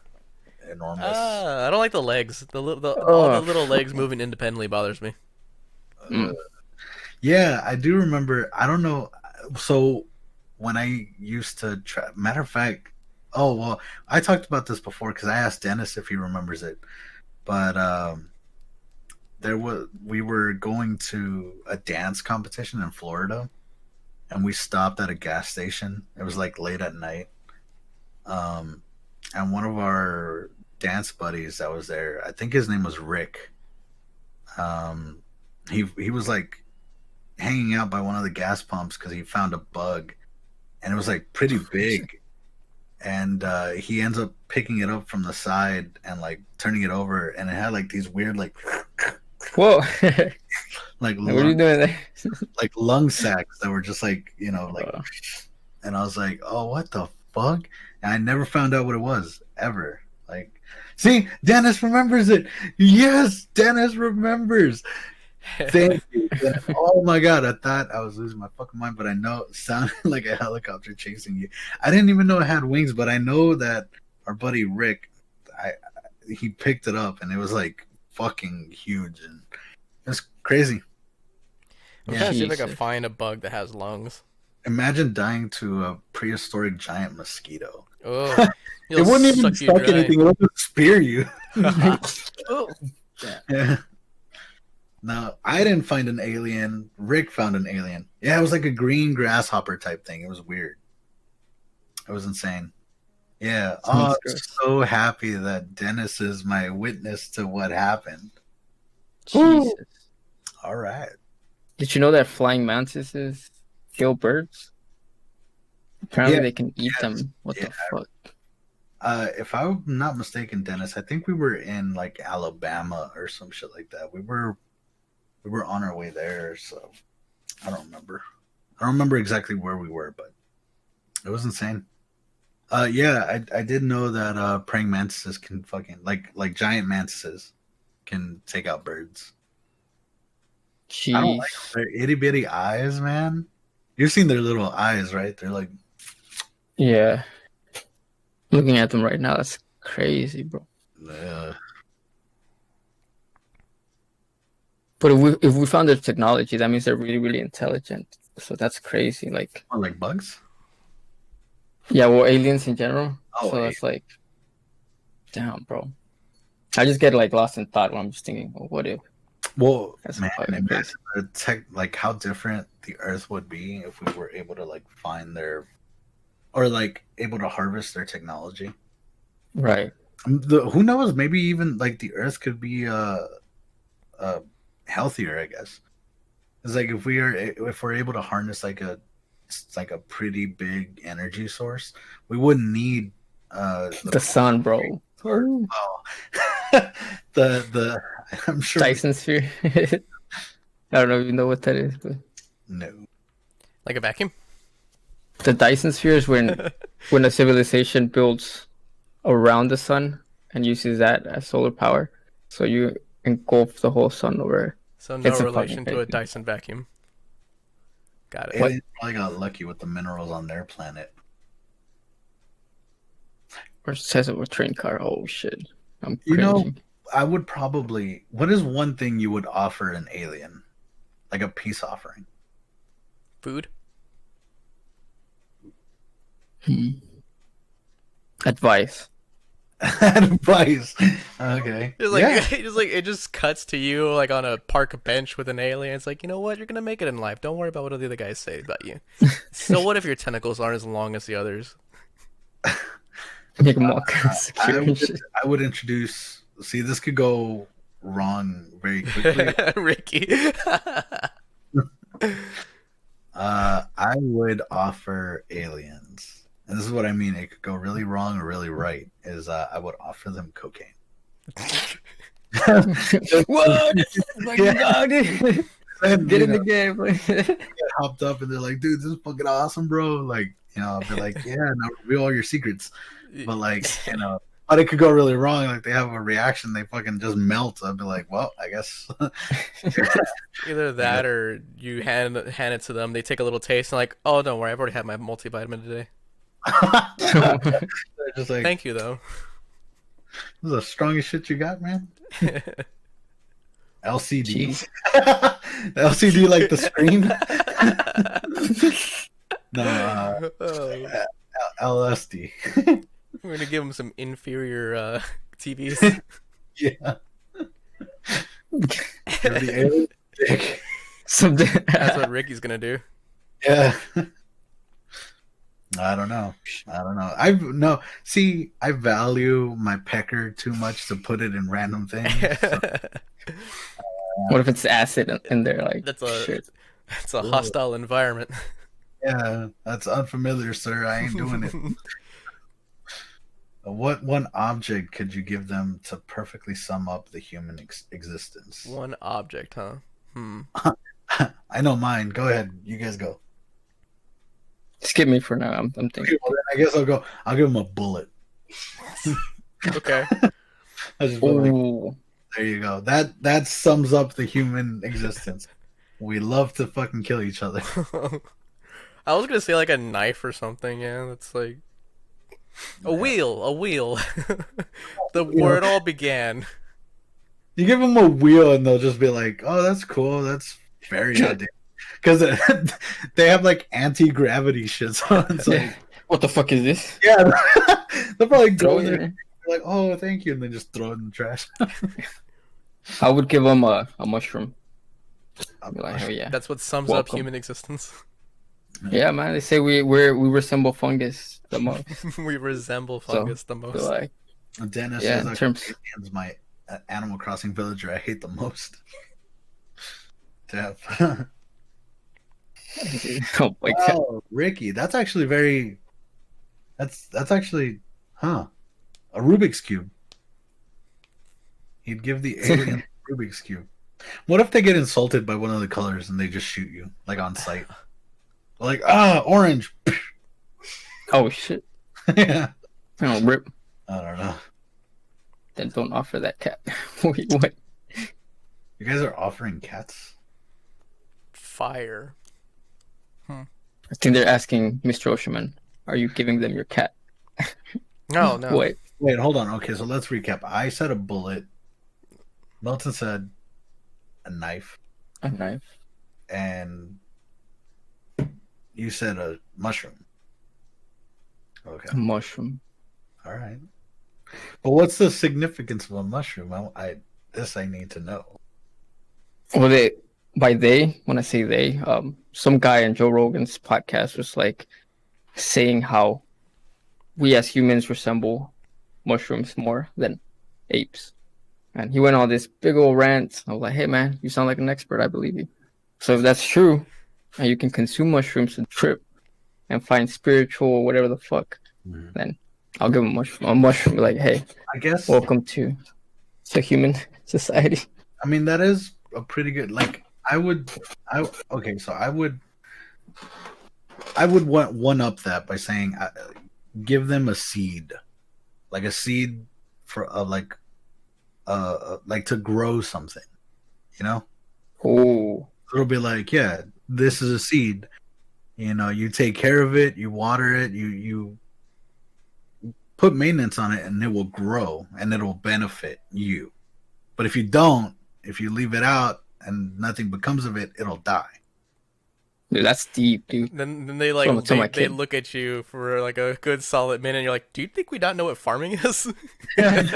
[SPEAKER 2] it's enormous.
[SPEAKER 3] I don't like the legs. All the
[SPEAKER 1] Oh.
[SPEAKER 3] little legs moving independently bothers me.
[SPEAKER 1] Mm.
[SPEAKER 2] Yeah, I do remember. I don't know. So when I used to try, matter of fact, oh well, I talked about this before because I asked Dennis if he remembers it. But we were going to a dance competition in Florida, and we stopped at a gas station. It was like late at night. And one of our dance buddies that was there, I think his name was Rick. He was like hanging out by one of the gas pumps because he found a bug, and it was like pretty big. And he ends up picking it up from the side and like turning it over, and it had like these weird like
[SPEAKER 1] Whoa.
[SPEAKER 2] like
[SPEAKER 1] What are you doing there?
[SPEAKER 2] like lung sacs that were just like like.
[SPEAKER 1] Uh.
[SPEAKER 2] And I was like, oh, what the fuck? And I never found out what it was ever. Like, see, Dennis remembers it. Yes, Dennis remembers. Thank you. Dennis. Oh my god, I thought I was losing my fucking mind, but I know it sounded like a helicopter chasing you. I didn't even know it had wings, but I know that our buddy Rick, he picked it up and it was like fucking huge and it was crazy.
[SPEAKER 3] I'm
[SPEAKER 2] Yeah.
[SPEAKER 3] trying to see if I can
[SPEAKER 1] Jesus.
[SPEAKER 3] find a bug that has lungs.
[SPEAKER 2] Imagine dying to a prehistoric giant mosquito.
[SPEAKER 3] Oh,
[SPEAKER 2] It
[SPEAKER 3] he'll
[SPEAKER 2] wouldn't even
[SPEAKER 3] suck you
[SPEAKER 2] suck
[SPEAKER 3] dry.
[SPEAKER 2] anything. It would just spear you.
[SPEAKER 1] Oh.
[SPEAKER 2] Yeah. No, I didn't find an alien. Rick found an alien. Yeah, it was like a green grasshopper type thing. It was weird. It was insane. Yeah. Oh,
[SPEAKER 1] Sounds
[SPEAKER 2] I'm
[SPEAKER 1] gross.
[SPEAKER 2] so happy that Dennis is my witness to what happened.
[SPEAKER 1] Jesus.
[SPEAKER 2] All right.
[SPEAKER 1] Did you know that flying mantises kill birds? Apparently
[SPEAKER 2] Yeah,
[SPEAKER 1] they can eat
[SPEAKER 2] yes,
[SPEAKER 1] them. What
[SPEAKER 2] yeah.
[SPEAKER 1] the fuck?
[SPEAKER 2] If I'm not mistaken, Dennis, I think we were in like Alabama or some shit like that. We were on our way there, so I don't remember. I don't remember exactly where we were, but it was insane. Yeah, I did know that praying mantises can fucking like giant mantises can take out birds. I don't like
[SPEAKER 1] Jeez.
[SPEAKER 2] their itty bitty eyes, man. You've seen their little eyes, right? They're like,
[SPEAKER 1] Yeah. Looking at them right now, that's crazy, bro.
[SPEAKER 2] uh,
[SPEAKER 1] But if we found their technology, that means they're really, really intelligent. So that's crazy. Like,
[SPEAKER 2] or like bugs.
[SPEAKER 1] yeah, well, aliens in general.
[SPEAKER 2] Oh,
[SPEAKER 1] So that's like, damn, bro. I just get like lost in thought when I'm just thinking, well, what if?
[SPEAKER 2] Well,
[SPEAKER 1] That's
[SPEAKER 2] man,
[SPEAKER 1] fucking
[SPEAKER 2] imagine
[SPEAKER 1] crazy.
[SPEAKER 2] the tech, like how different the Earth would be if we were able to like find their, or like able to harvest their technology.
[SPEAKER 1] Right.
[SPEAKER 2] Who knows? Maybe even like the Earth could be healthier. I guess it's like if we're able to harness like a pretty big energy source, we wouldn't need
[SPEAKER 1] The sun, bro.
[SPEAKER 2] oh, the I'm sure
[SPEAKER 1] Dyson sphere. I don't even know what that is, but
[SPEAKER 2] no.
[SPEAKER 3] Like a vacuum?
[SPEAKER 1] the Dyson sphere is when a civilization builds around the sun and uses that as solar power. So you engulf the whole sun over.
[SPEAKER 3] So no
[SPEAKER 1] It's a
[SPEAKER 3] relation
[SPEAKER 1] fucking
[SPEAKER 3] to a
[SPEAKER 1] crazy.
[SPEAKER 3] Dyson vacuum. Got it.
[SPEAKER 2] Aliens probably got lucky with the minerals on their planet.
[SPEAKER 1] Or says it with train car. Oh shit. I'm
[SPEAKER 2] You know,
[SPEAKER 1] cringing.
[SPEAKER 2] I would probably. What is one thing you would offer an alien, like a peace offering?
[SPEAKER 3] Food?
[SPEAKER 1] Advice.
[SPEAKER 2] Advice. Okay.
[SPEAKER 3] Just like,
[SPEAKER 2] Yeah.
[SPEAKER 3] just like it just cuts to you like on a park bench with an alien. It's like, you know what? You're gonna make it in life. Don't worry about what the other guys say about you. So what if your tentacles aren't as long as the others?
[SPEAKER 1] Make them all kind of secure and shit.
[SPEAKER 2] I would introduce. See, this could go wrong very quickly.
[SPEAKER 3] Ricky.
[SPEAKER 2] I would offer aliens, and this is what I mean. It could go really wrong or really right. Is I would offer them cocaine.
[SPEAKER 1] What? Like,
[SPEAKER 2] Yeah.
[SPEAKER 1] dog, dude.
[SPEAKER 2] And,
[SPEAKER 1] Get
[SPEAKER 2] you
[SPEAKER 1] in the
[SPEAKER 2] know,
[SPEAKER 1] game.
[SPEAKER 2] get hopped up and they're like, dude, this is fucking awesome, bro. Like, you know, I'll be like, yeah, now reveal all your secrets. But like, you know, but it could go really wrong. Like they have a reaction, they fucking just melt. I'd be like, well, I guess.
[SPEAKER 3] Either that or you hand it to them. They take a little taste and like, oh, don't worry, I've already had my multivitamin today.
[SPEAKER 2] They're just like,
[SPEAKER 3] Thank you though.
[SPEAKER 2] this is the strongest shit you got, man. LCD.
[SPEAKER 1] Jeez.
[SPEAKER 2] LCD like the screen. No,
[SPEAKER 3] Oh,
[SPEAKER 2] LSD.
[SPEAKER 3] we're gonna give them some inferior TVs.
[SPEAKER 2] Yeah. Give the alien dick.
[SPEAKER 1] Something.
[SPEAKER 3] That's what Ricky's gonna do.
[SPEAKER 2] Yeah. I don't know. See, I value my pecker too much to put it in random things. So,
[SPEAKER 1] What if it's acid in there? Like,
[SPEAKER 3] That's a
[SPEAKER 1] shit.
[SPEAKER 3] that's a hostile environment.
[SPEAKER 2] yeah, that's unfamiliar, sir. I ain't doing it. What one object could you give them to perfectly sum up the human existence?
[SPEAKER 3] One object, huh?
[SPEAKER 2] I know mine. Go ahead. You guys go.
[SPEAKER 1] Skip me for now. I'm thinking.
[SPEAKER 2] Okay, well, then I guess I'll go. I'll give him a bullet.
[SPEAKER 3] Okay.
[SPEAKER 2] I just feel like,
[SPEAKER 1] Ooh.
[SPEAKER 2] there you go. That sums up the human existence. We love to fucking kill each other.
[SPEAKER 3] I was gonna say like a knife or something. Yeah, that's like a wheel. Where it all began.
[SPEAKER 2] You give them a wheel and they'll just be like, "Oh, that's cool. That's very outdated." because they have like anti-gravity shit. So it's like,
[SPEAKER 1] What the fuck is this?
[SPEAKER 2] yeah, they'll probably
[SPEAKER 1] Throw
[SPEAKER 2] go
[SPEAKER 1] it
[SPEAKER 2] there,
[SPEAKER 1] in.
[SPEAKER 2] like, oh, thank you, and then just throw it in the trash.
[SPEAKER 1] I would give them a mushroom. I'd be like, hell yeah.
[SPEAKER 3] That's what sums up
[SPEAKER 1] Welcome.
[SPEAKER 3] human existence.
[SPEAKER 1] Yeah, man. They say we resemble fungus the most.
[SPEAKER 3] We resemble fungus the
[SPEAKER 1] So,
[SPEAKER 3] most.
[SPEAKER 1] like,
[SPEAKER 2] Dennis
[SPEAKER 1] yeah,
[SPEAKER 2] says,
[SPEAKER 1] in terms.
[SPEAKER 2] aliens, my Animal Crossing villager I hate the most. Dev.
[SPEAKER 1] Oh my god.
[SPEAKER 2] Oh, Ricky, that's actually very. That's actually, a Rubik's cube. He'd give the alien Rubik's cube. What if they get insulted by one of the colors and they just shoot you, like on sight? Like, orange.
[SPEAKER 1] Oh shit.
[SPEAKER 2] Yeah.
[SPEAKER 1] Oh, rip.
[SPEAKER 2] I don't know.
[SPEAKER 1] Then don't offer that cat. Wait, what?
[SPEAKER 2] You guys are offering cats?
[SPEAKER 3] Fire.
[SPEAKER 1] I think they're asking Mr. Osherman, are you giving them your cat?
[SPEAKER 3] No, no.
[SPEAKER 1] Wait.
[SPEAKER 2] Wait, hold on. Okay, so let's recap. I said a bullet. Milton said a knife.
[SPEAKER 1] A knife.
[SPEAKER 2] And you said a mushroom. Okay.
[SPEAKER 1] A mushroom.
[SPEAKER 2] All right. But what's the significance of a mushroom? I need to know.
[SPEAKER 1] Well, when I say they, some guy in Joe Rogan's podcast was like saying how we as humans resemble mushrooms more than apes. And he went on this big old rant. I was like, hey man, you sound like an expert. I believe you. So if that's true, and you can consume mushrooms and trip and find spiritual whatever the fuck, then I'll give him a mushroom. Be like, hey,
[SPEAKER 2] I guess.
[SPEAKER 1] welcome to human society.
[SPEAKER 2] I mean, that is a pretty good. Like, I would want one up that by saying, give them a seed, like a seed for like to grow something, you know.
[SPEAKER 1] Oh,
[SPEAKER 2] It'll be like, yeah, this is a seed. You know, you take care of it, you water it, you put maintenance on it, and it will grow and it'll benefit you. But if you don't, if you leave it out and nothing becomes of it, it'll die.
[SPEAKER 1] dude, that's deep, dude.
[SPEAKER 3] Then they
[SPEAKER 1] That's what I'm gonna tell my
[SPEAKER 3] they
[SPEAKER 1] kid.
[SPEAKER 3] look at you for like a good solid minute. And you're like, do you think we not know what farming is?
[SPEAKER 2] And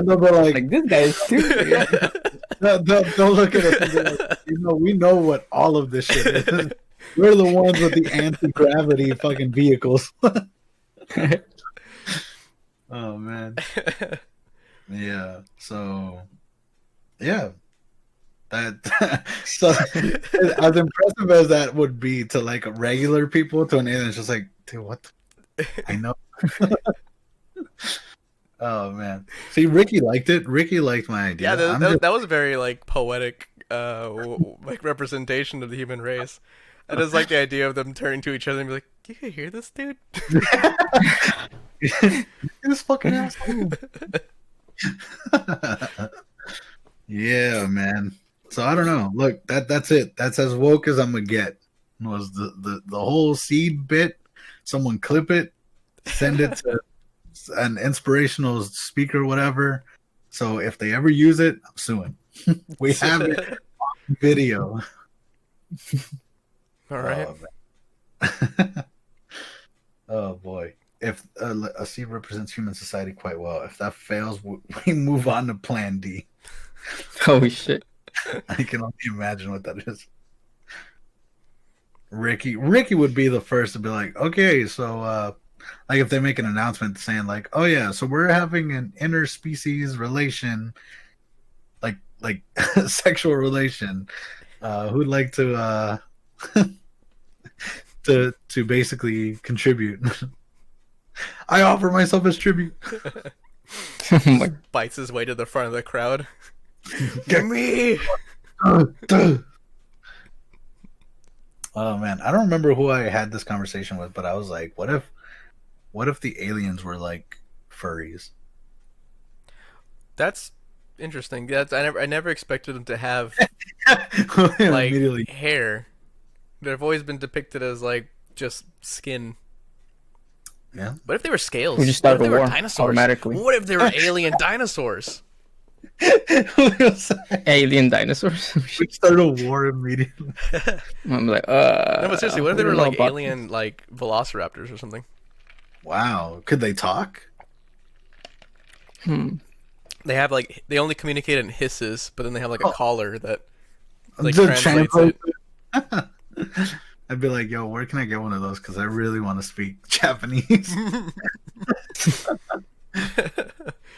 [SPEAKER 2] they'll be like,
[SPEAKER 1] Like, this guy is stupid.
[SPEAKER 2] they'll look at us and be like, we know what all of this shit is. We're the ones with the anti-gravity fucking vehicles. Oh man. Yeah. So yeah. That so as impressive as that would be to like regular people, to an alien, it's just like, dude, what I know. Oh man. See, Ricky liked it. Ricky liked my idea.
[SPEAKER 3] Yeah, that was a very like poetic like representation of the human race. I just like the idea of them turning to each other and be like, "You can hear this, dude."
[SPEAKER 2] This fucking asshole. Yeah, man. So I don't know. Look, that's it. That's as woke as I'm gonna get. Was the whole seed bit? Someone clip it, send it to an inspirational speaker, whatever. So if they ever use it, I'm suing. We have it on video.
[SPEAKER 3] All right.
[SPEAKER 2] Oh boy. If a seed represents human society quite well, if that fails, we move on to Plan D.
[SPEAKER 1] Holy shit.
[SPEAKER 2] I can only imagine what that is. Ricky would be the first to be like, okay, so like if they make an announcement saying like, oh yeah, so we're having an interspecies relation, like sexual relation. Who'd like to to basically contribute? I offer myself as tribute.
[SPEAKER 1] Oh my-
[SPEAKER 3] Bites his way to the front of the crowd. Get me!
[SPEAKER 2] Oh man, I don't remember who I had this conversation with, but I was like, what if the aliens were like furries?
[SPEAKER 3] That's interesting. I never expected them to have like
[SPEAKER 2] Immediately.
[SPEAKER 3] hair. They've always been depicted as like just skin.
[SPEAKER 2] Yeah.
[SPEAKER 3] What if they were scales?
[SPEAKER 1] We just
[SPEAKER 3] What if
[SPEAKER 1] started
[SPEAKER 3] they
[SPEAKER 1] a
[SPEAKER 3] were
[SPEAKER 1] war
[SPEAKER 3] dinosaurs?
[SPEAKER 1] automatically.
[SPEAKER 3] What if they were alien dinosaurs?
[SPEAKER 2] Julio said,
[SPEAKER 1] Alien dinosaurs.
[SPEAKER 2] we started a war immediately.
[SPEAKER 1] I'm like,
[SPEAKER 3] No, but seriously, what if
[SPEAKER 1] we
[SPEAKER 3] they were
[SPEAKER 1] don't know
[SPEAKER 3] like
[SPEAKER 1] about
[SPEAKER 3] alien, like velociraptors or something?
[SPEAKER 2] Wow, could they talk?
[SPEAKER 1] this.
[SPEAKER 3] They have like they only communicate in hisses, but then they have like a collar that like
[SPEAKER 2] The
[SPEAKER 3] translates
[SPEAKER 2] translate-
[SPEAKER 3] it.
[SPEAKER 2] I'd be like, yo, where can I get one of those? Because I really want to speak Japanese.
[SPEAKER 1] I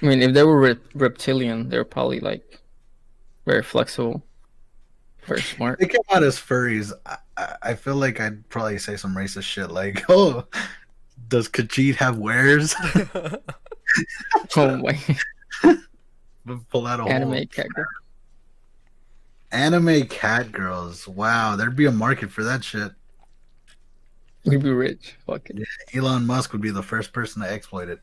[SPEAKER 1] mean, if they were reptilian, they're probably like very flexible, very smart.
[SPEAKER 2] They come out as furries. I feel like I'd probably say some racist shit like, oh, does Khajiit have wares?
[SPEAKER 1] Oh my!
[SPEAKER 2] Pull out a
[SPEAKER 1] Anime
[SPEAKER 2] whole
[SPEAKER 1] cat girl.
[SPEAKER 2] anime cat girls. Wow, there'd be a market for that shit.
[SPEAKER 1] We'd be rich. Fuck it.
[SPEAKER 2] Yeah, Elon Musk would be the first person to exploit it.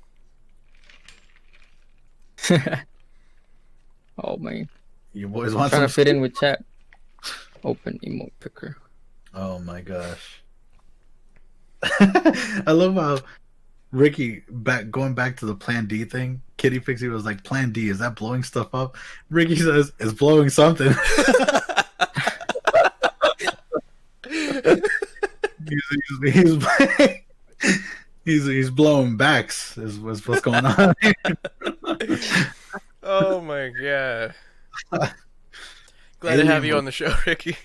[SPEAKER 1] Oh man!
[SPEAKER 2] You boys want
[SPEAKER 1] Trying
[SPEAKER 2] some
[SPEAKER 1] to fit in with chat. Open emote picker.
[SPEAKER 2] Oh my gosh. I love how Ricky going back to the Plan D thing. Kitty Pixie was like, Plan D, is that blowing stuff up? Ricky says, it's blowing something. he's blowing backs is what's going on.
[SPEAKER 3] Oh my god! Glad to have you on the show, Ricky.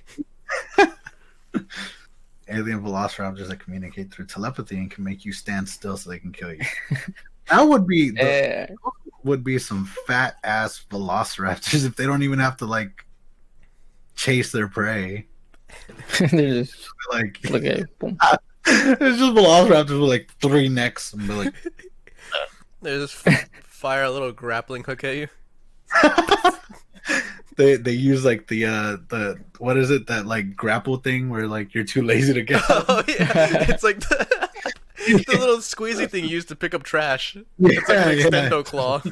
[SPEAKER 2] Alien velociraptors that communicate through telepathy and can make you stand still so they can kill you. That would be would be some fat ass velociraptors if they don't even have to like chase their prey.
[SPEAKER 1] They're just
[SPEAKER 2] Like
[SPEAKER 1] look at it. Boom.
[SPEAKER 2] it's just velociraptors with like 3 necks and be like
[SPEAKER 3] They just fire a little grappling hook at you.
[SPEAKER 2] they use like the what is it, that like grapple thing where like you're too lazy to get up.
[SPEAKER 3] Oh yeah, it's like the little squeezy thing you use to pick up trash. It's like an extendo claw.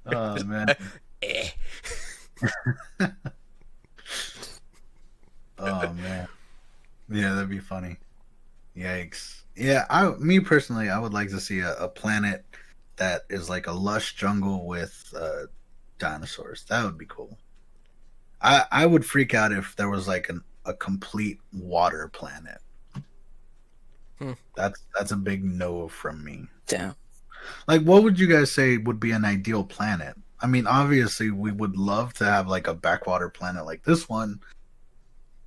[SPEAKER 2] Oh man. Oh man. Yeah, that'd be funny. Yikes. Yeah, me personally, I would like to see a planet that is like a lush jungle with dinosaurs. That would be cool. I would freak out if there was like a complete water planet. That's a big no from me.
[SPEAKER 1] Damn.
[SPEAKER 2] Like, what would you guys say would be an ideal planet? I mean, obviously, we would love to have like a backwater planet like this one,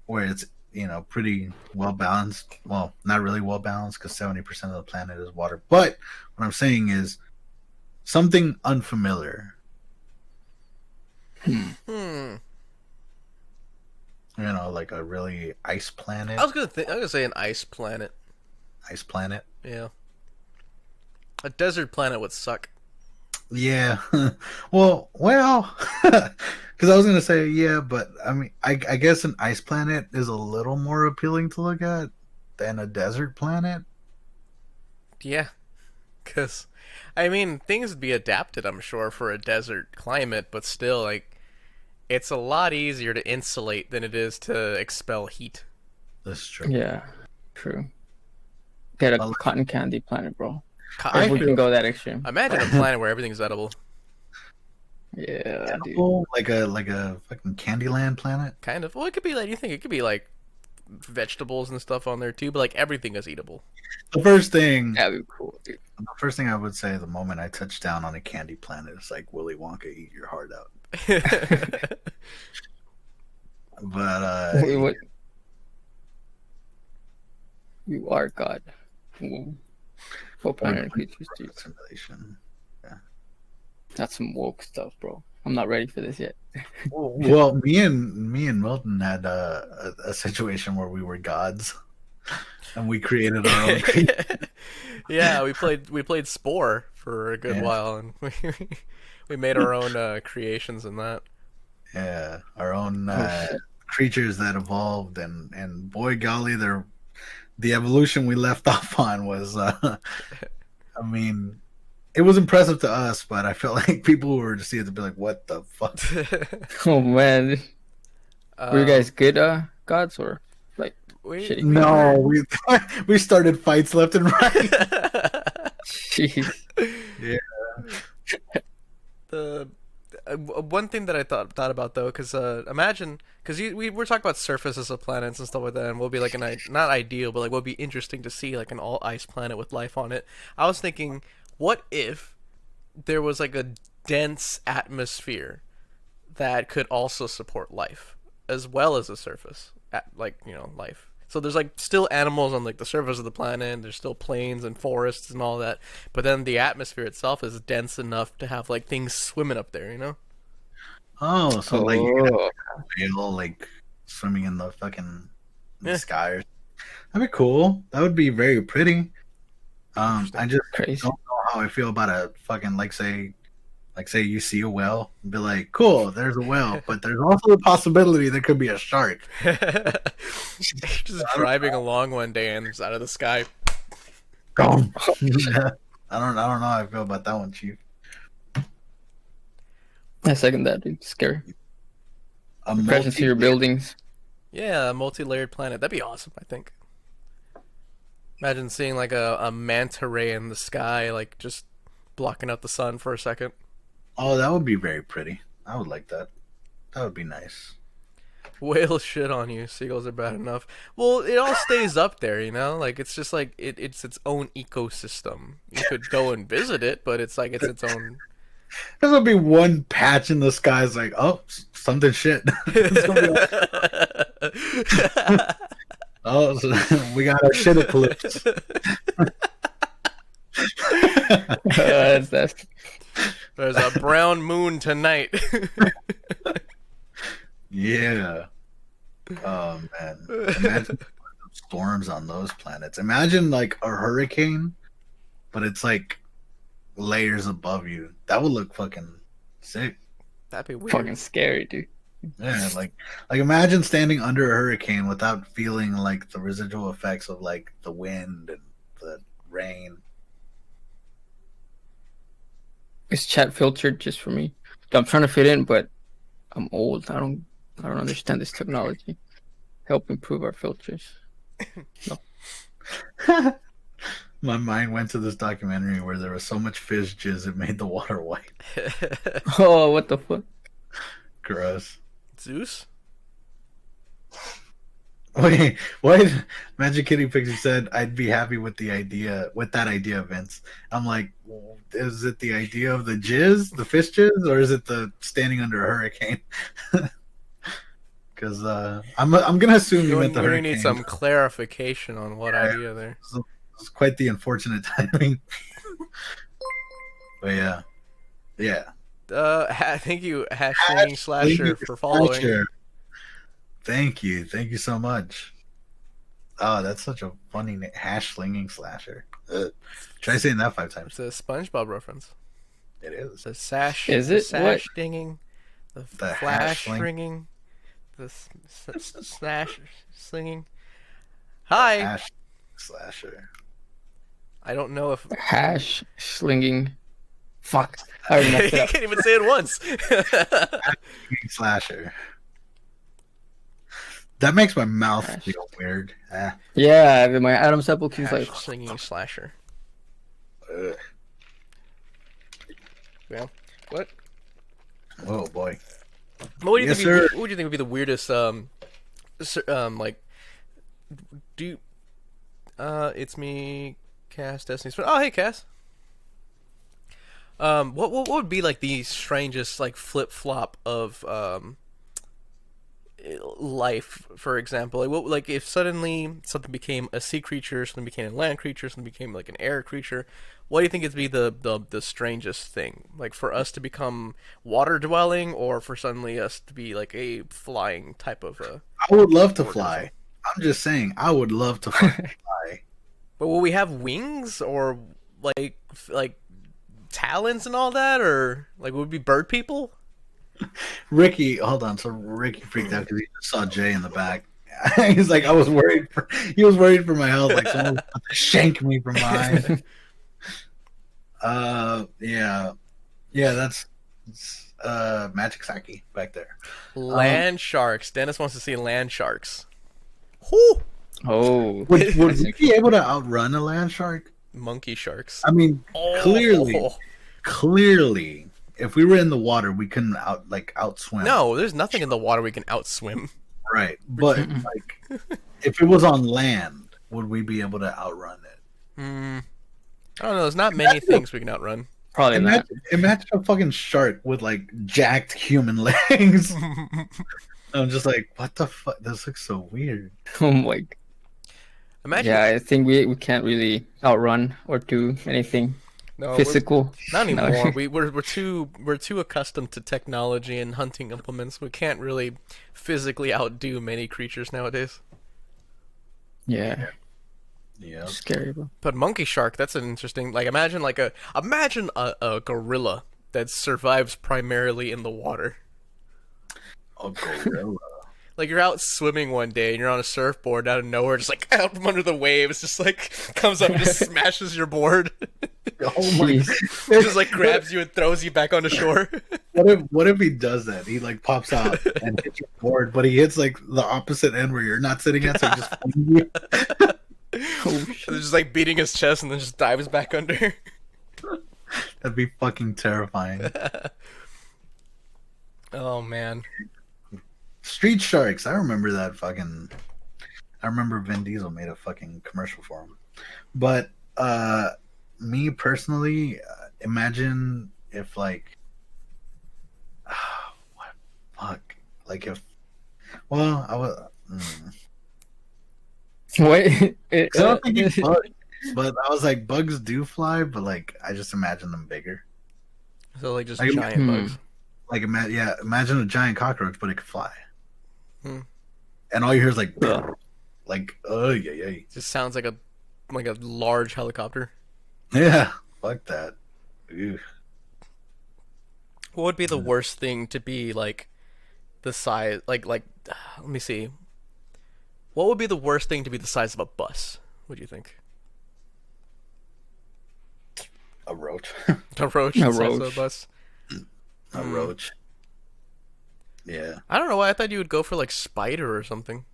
[SPEAKER 2] where it's, you know, pretty well balanced. Well, not really well balanced because 70% of the planet is water. But what I'm saying is something unfamiliar. You know, like a really ice planet.
[SPEAKER 3] I was gonna say an ice planet.
[SPEAKER 2] Ice planet.
[SPEAKER 3] Yeah. A desert planet would suck.
[SPEAKER 2] Yeah. well, because I was gonna say yeah, but I mean, I guess an ice planet is a little more appealing to look at than a desert planet.
[SPEAKER 3] Yeah. Because, I mean, things would be adapted, I'm sure, for a desert climate, but still, like, it's a lot easier to insulate than it is to expel heat.
[SPEAKER 2] That's true.
[SPEAKER 1] Yeah, true. Get a cotton candy planet, bro.
[SPEAKER 3] I
[SPEAKER 1] If we can go that extreme.
[SPEAKER 3] Imagine a planet where everything's edible.
[SPEAKER 1] Yeah, dude.
[SPEAKER 2] Like a fucking Candyland planet.
[SPEAKER 3] Kind of. Well, it could be like, you think it could be like vegetables and stuff on there too, but like everything is eatable.
[SPEAKER 2] The first thing
[SPEAKER 1] That'd be cool, dude.
[SPEAKER 2] I would say the moment I touch down on a candy planet is like Willy Wonka, eat your heart out. But
[SPEAKER 1] Wait, what? You are God. What planet creatures, dude?
[SPEAKER 2] simulation.
[SPEAKER 1] That's some woke stuff, bro. I'm not ready for this yet.
[SPEAKER 2] Well, me and Milton had a situation where we were gods, and we created our own.
[SPEAKER 3] Yeah, we played Spore for a good while, and we made our own creations in that.
[SPEAKER 2] Yeah, our own creatures that evolved, and boy golly, the evolution we left off on was, I mean, it was impressive to us, but I felt like people who were to see it to be like, what the fuck?
[SPEAKER 1] Oh man, were you guys good gods or like shitty?
[SPEAKER 2] No, we started fights left and right.
[SPEAKER 1] Jeez.
[SPEAKER 2] Yeah.
[SPEAKER 3] One thing that I thought about though, because imagine, because we're talking about surfaces of planets and stuff like that, and will be like not ideal, but like would be interesting to see like an all ice planet with life on it. I was thinking, what if there was like a dense atmosphere that could also support life as well as a surface, like life. So there's like still animals on like the surface of the planet, and there's still plains and forests and all that, but then the atmosphere itself is dense enough to have like things swimming up there,
[SPEAKER 2] Oh, so like you could
[SPEAKER 1] Oh,
[SPEAKER 2] have a whale like swimming in the fucking
[SPEAKER 3] Yeah.
[SPEAKER 2] sky. That'd be cool. That would be very pretty.
[SPEAKER 3] Interesting.
[SPEAKER 2] I just
[SPEAKER 1] crazy.
[SPEAKER 2] don't know how I feel about a fucking say you see a whale and be like, cool, there's a whale, but there's also the possibility there could be a shark.
[SPEAKER 3] Just driving along one day and it's out of the sky.
[SPEAKER 2] Gone. I don't know how I feel about that one, Chief.
[SPEAKER 1] I second that, dude. Scary.
[SPEAKER 2] A
[SPEAKER 1] Crash into your buildings.
[SPEAKER 3] Yeah, a multi-layered planet. That'd be awesome, I think. Imagine seeing like a manta ray in the sky, like just blocking out the sun for a second.
[SPEAKER 2] Oh, that would be very pretty. I would like that. That would be nice.
[SPEAKER 3] Whales shit on you. Seagulls are bad enough. Well, it all stays up there, Like it's just like it's its own ecosystem. You could go and visit it, but it's like it's its own.
[SPEAKER 2] There's gonna be one patch in the sky. It's like, oh, something shit. It's gonna be like, oh, so we got our shit eclipse.
[SPEAKER 1] That's
[SPEAKER 3] There's a brown moon tonight.
[SPEAKER 2] Yeah. Oh man. Imagine storms on those planets. Imagine like a hurricane, but it's like layers above you. That would look fucking sick.
[SPEAKER 3] That'd be weird.
[SPEAKER 1] fucking scary, dude.
[SPEAKER 2] Yeah, like imagine standing under a hurricane without feeling like the residual effects of like the wind and the rain.
[SPEAKER 1] Is chat filtered just for me? I'm trying to fit in, but I'm old. I don't understand this technology. Help improve our filters.
[SPEAKER 2] My mind went to this documentary where there was so much fish jizz it made the water white.
[SPEAKER 1] Oh, what the fuck?
[SPEAKER 2] Gross.
[SPEAKER 3] Zeus?
[SPEAKER 2] Wait, what? Magic Kitty Pixie said, "I'd be happy with that idea, Vince." I'm like, is it the idea of the jizz, the fish jizz, or is it the standing under a hurricane? Because I'm gonna assume you meant the
[SPEAKER 3] We
[SPEAKER 2] hurricane.
[SPEAKER 3] need some clarification on what idea there.
[SPEAKER 2] It's quite the unfortunate timing. But yeah.
[SPEAKER 3] Thank you, Hashling Slasher, for following.
[SPEAKER 2] Slasher. Thank you so much. Oh, that's such a funny name. Hash slinging slasher. Try saying that 5 times.
[SPEAKER 3] It's a SpongeBob reference.
[SPEAKER 2] It is.
[SPEAKER 3] The sash.
[SPEAKER 1] Is
[SPEAKER 3] the
[SPEAKER 1] it?
[SPEAKER 3] sash
[SPEAKER 1] What?
[SPEAKER 3] dinging. The
[SPEAKER 2] The
[SPEAKER 3] flash
[SPEAKER 2] hash-sling-
[SPEAKER 3] ringing. The slash slinging. Hi.
[SPEAKER 2] Hash slasher.
[SPEAKER 3] I don't know if
[SPEAKER 1] Hash slinging. Fuck. I already
[SPEAKER 3] you
[SPEAKER 1] messed it up.
[SPEAKER 3] can't even say it once.
[SPEAKER 2] Slasher. That makes my mouth
[SPEAKER 1] Hash.
[SPEAKER 2] feel weird.
[SPEAKER 1] Yeah, my Adam's apple keeps
[SPEAKER 3] Hash
[SPEAKER 1] like.
[SPEAKER 3] slinging slasher.
[SPEAKER 2] Ugh.
[SPEAKER 3] Yeah. What?
[SPEAKER 2] Oh boy.
[SPEAKER 3] What do you
[SPEAKER 2] Yes,
[SPEAKER 3] think?
[SPEAKER 2] sir.
[SPEAKER 3] What would you think would be the weirdest? Like, do you, it's me, Cass, Destiny. Oh, hey, Cass. What would be like the strangest like flip flop of life, for example? Like if suddenly something became a sea creature, something became a land creature, something became like an air creature. What do you think is be the strangest thing? Like for us to become water dwelling, or for suddenly us to be like a flying type of a.
[SPEAKER 2] I would love to
[SPEAKER 3] organism?
[SPEAKER 2] fly. I'm just saying, I would love to fly.
[SPEAKER 3] But will we have wings or like talons and all that, or like would we be bird people?
[SPEAKER 2] Ricky, hold on. So Ricky freaked out because he just saw Jay in the back. He's like, he was worried for my health. Like someone was about to shank me from behind. Yeah, that's Magic Saki back there.
[SPEAKER 3] Land sharks. Dennis wants to see land sharks. Whoo!
[SPEAKER 1] Oh.
[SPEAKER 2] Would
[SPEAKER 1] That's
[SPEAKER 2] we be able to outrun a land shark?
[SPEAKER 3] Monkey sharks.
[SPEAKER 2] I mean,
[SPEAKER 3] Oh.
[SPEAKER 2] clearly, if we were in the water, we couldn't outswim.
[SPEAKER 3] No, there's nothing in the water we can outswim.
[SPEAKER 2] Right, but like, if it was on land, would we be able to outrun it?
[SPEAKER 3] I don't know. There's not many things we can outrun.
[SPEAKER 1] Probably not.
[SPEAKER 2] Imagine a fucking shark with like jacked human legs. I'm just like, what the fuck? This looks so weird.
[SPEAKER 1] Oh my.
[SPEAKER 3] Imagine.
[SPEAKER 1] Yeah, I think we can't really outrun or do anything physical.
[SPEAKER 3] Not
[SPEAKER 1] No.
[SPEAKER 3] anymore. We're too accustomed to technology and hunting implements. We can't really physically outdo many creatures nowadays.
[SPEAKER 1] Yeah.
[SPEAKER 2] Yeah.
[SPEAKER 1] Scary, bro.
[SPEAKER 3] But monkey shark, that's an interesting. Like imagine a gorilla that survives primarily in the water.
[SPEAKER 2] A gorilla.
[SPEAKER 3] Like you're out swimming one day and you're on a surfboard out of nowhere, just like out from under the waves, just like comes up and just smashes your board.
[SPEAKER 2] Oh my god.
[SPEAKER 3] Just like grabs you and throws you back onto shore.
[SPEAKER 2] What if he does that? He like pops out and hits your board, but he hits like the opposite end where you're not sitting at, so he just flings you.
[SPEAKER 1] Oh shit.
[SPEAKER 3] Just like beating his chest and then just dives back under.
[SPEAKER 2] That'd be fucking terrifying.
[SPEAKER 3] Oh man.
[SPEAKER 2] Street sharks. I remember that fucking. I remember Vin Diesel made a fucking commercial for him. But me personally, imagine if like, what fuck, like if, well, I was.
[SPEAKER 1] Wait.
[SPEAKER 2] I don't think it's bugs, but I was like, bugs do fly, but like I just imagine them bigger.
[SPEAKER 3] So like just
[SPEAKER 2] Like,
[SPEAKER 3] giant bugs.
[SPEAKER 2] Like imagine a giant cockroach, but it could fly.
[SPEAKER 3] Hmm.
[SPEAKER 2] And all you hear is like,
[SPEAKER 1] Ugh.
[SPEAKER 2] oh yeah.
[SPEAKER 3] Just sounds like a large helicopter.
[SPEAKER 2] Yeah, fuck that. Ew.
[SPEAKER 3] What would be the worst thing to be like the size like let me see. What would be the worst thing to be the size of a bus? What do you think?
[SPEAKER 2] A roach.
[SPEAKER 3] A roach
[SPEAKER 1] A
[SPEAKER 3] the size of
[SPEAKER 1] roach.
[SPEAKER 3] a bus?
[SPEAKER 2] A roach. Yeah.
[SPEAKER 3] I don't know why I thought you would go for like spider or something.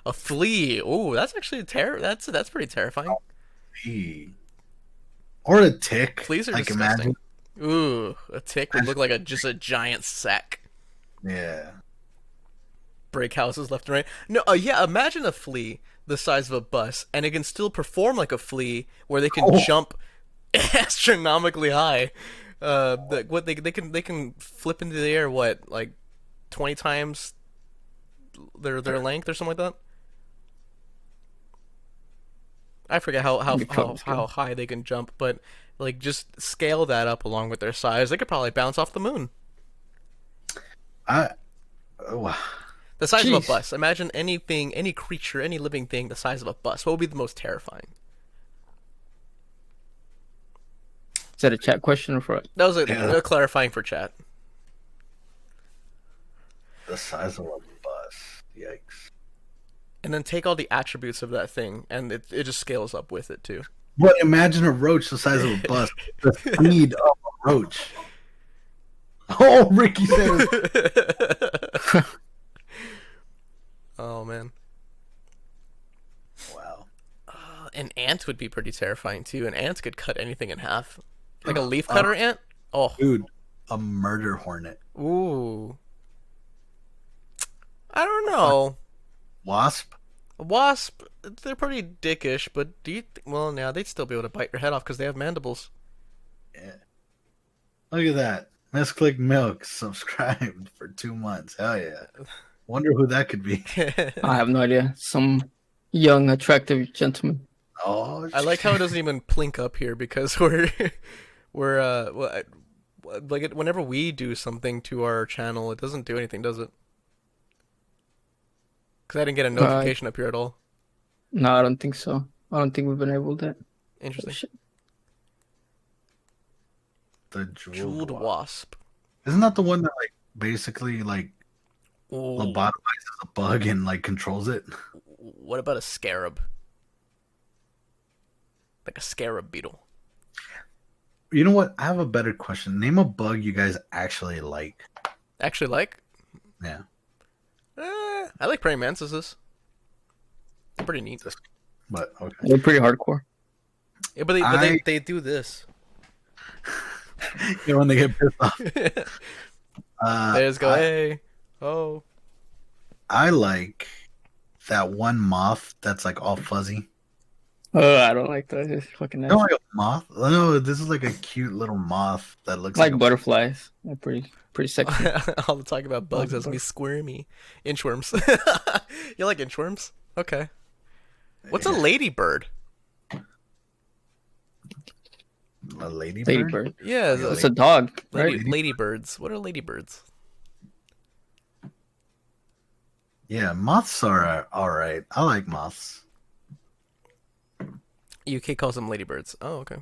[SPEAKER 3] A flea. Ooh, that's actually that's pretty terrifying.
[SPEAKER 2] Eee. Or a tick.
[SPEAKER 3] Fleas are
[SPEAKER 2] like
[SPEAKER 3] disgusting.
[SPEAKER 2] imagine.
[SPEAKER 3] Ooh, a tick would look like just a giant sack.
[SPEAKER 2] Yeah.
[SPEAKER 3] Break houses left and right. No, yeah, imagine a flea the size of a bus, and it can still perform like a flea, where they can jump astronomically high. They can flip into the air like 20 times their length or something like that. I forget how high they can jump, but like just scale that up along with their size. They could probably bounce off the moon. The size of a
[SPEAKER 1] Jeez.
[SPEAKER 3] bus. Imagine any creature, any living thing the size of a bus. What would be the most terrifying?
[SPEAKER 1] Is that a chat question or for?
[SPEAKER 3] That was a clarifying for chat.
[SPEAKER 2] The size of a bus. Yikes.
[SPEAKER 3] And then take all the attributes of that thing, and it just scales up with it too.
[SPEAKER 2] But imagine a roach the size of a bus. The speed of a roach. Oh, Ricky says.
[SPEAKER 3] Oh man.
[SPEAKER 2] Wow.
[SPEAKER 3] An ant would be pretty terrifying too. An ant could cut anything in half. Like a leaf cutter ant? Oh.
[SPEAKER 2] Dude, a murder hornet.
[SPEAKER 3] Ooh. I don't know.
[SPEAKER 2] Wasp?
[SPEAKER 3] A wasp, they're pretty dickish, but well, now they'd still be able to bite your head off because they have mandibles.
[SPEAKER 2] Yeah. Look at that. Misclick Milk subscribed for 2 months. Hell yeah. Wonder who that could be.
[SPEAKER 1] I have no idea. Some young, attractive gentleman.
[SPEAKER 2] Oh,
[SPEAKER 3] I like how it doesn't even plink up here because whenever we do something to our channel, it doesn't do anything, does it? Because I didn't get a notification up here at all.
[SPEAKER 1] No, I don't think so. I don't think we've been able to.
[SPEAKER 3] Interesting.
[SPEAKER 1] Shit.
[SPEAKER 2] the
[SPEAKER 3] Jeweled wasp.
[SPEAKER 2] Isn't that the one that like basically like
[SPEAKER 3] Ooh.
[SPEAKER 2] lobotomizes a bug and like controls it?
[SPEAKER 3] What about a scarab? Like a scarab beetle.
[SPEAKER 2] You know what? I have a better question. Name a bug you guys actually like.
[SPEAKER 3] Actually, like?
[SPEAKER 2] Yeah.
[SPEAKER 3] I like praying mantises. They're pretty neat.
[SPEAKER 2] But okay.
[SPEAKER 1] They're pretty hardcore.
[SPEAKER 3] Yeah, but they do this.
[SPEAKER 2] You know, when they get pissed off.
[SPEAKER 3] There's go. Hey. Oh.
[SPEAKER 2] I like that one moth that's like all fuzzy.
[SPEAKER 1] Oh, I don't like those. It's fucking nice.
[SPEAKER 2] No, like a moth. No, this is like a cute little moth that looks
[SPEAKER 1] Like
[SPEAKER 2] like
[SPEAKER 1] butterflies. They're pretty sexy.
[SPEAKER 3] All the talk about bugs has me squirmy. Inchworms. You like inchworms? Okay. What's a ladybird?
[SPEAKER 2] a ladybird.
[SPEAKER 1] Ladybird.
[SPEAKER 3] Yeah,
[SPEAKER 1] It's a dog, right?
[SPEAKER 3] ladybirds. What are ladybirds?
[SPEAKER 2] Yeah, moths are all right. I like moths.
[SPEAKER 3] UK calls them ladybirds. Oh, okay.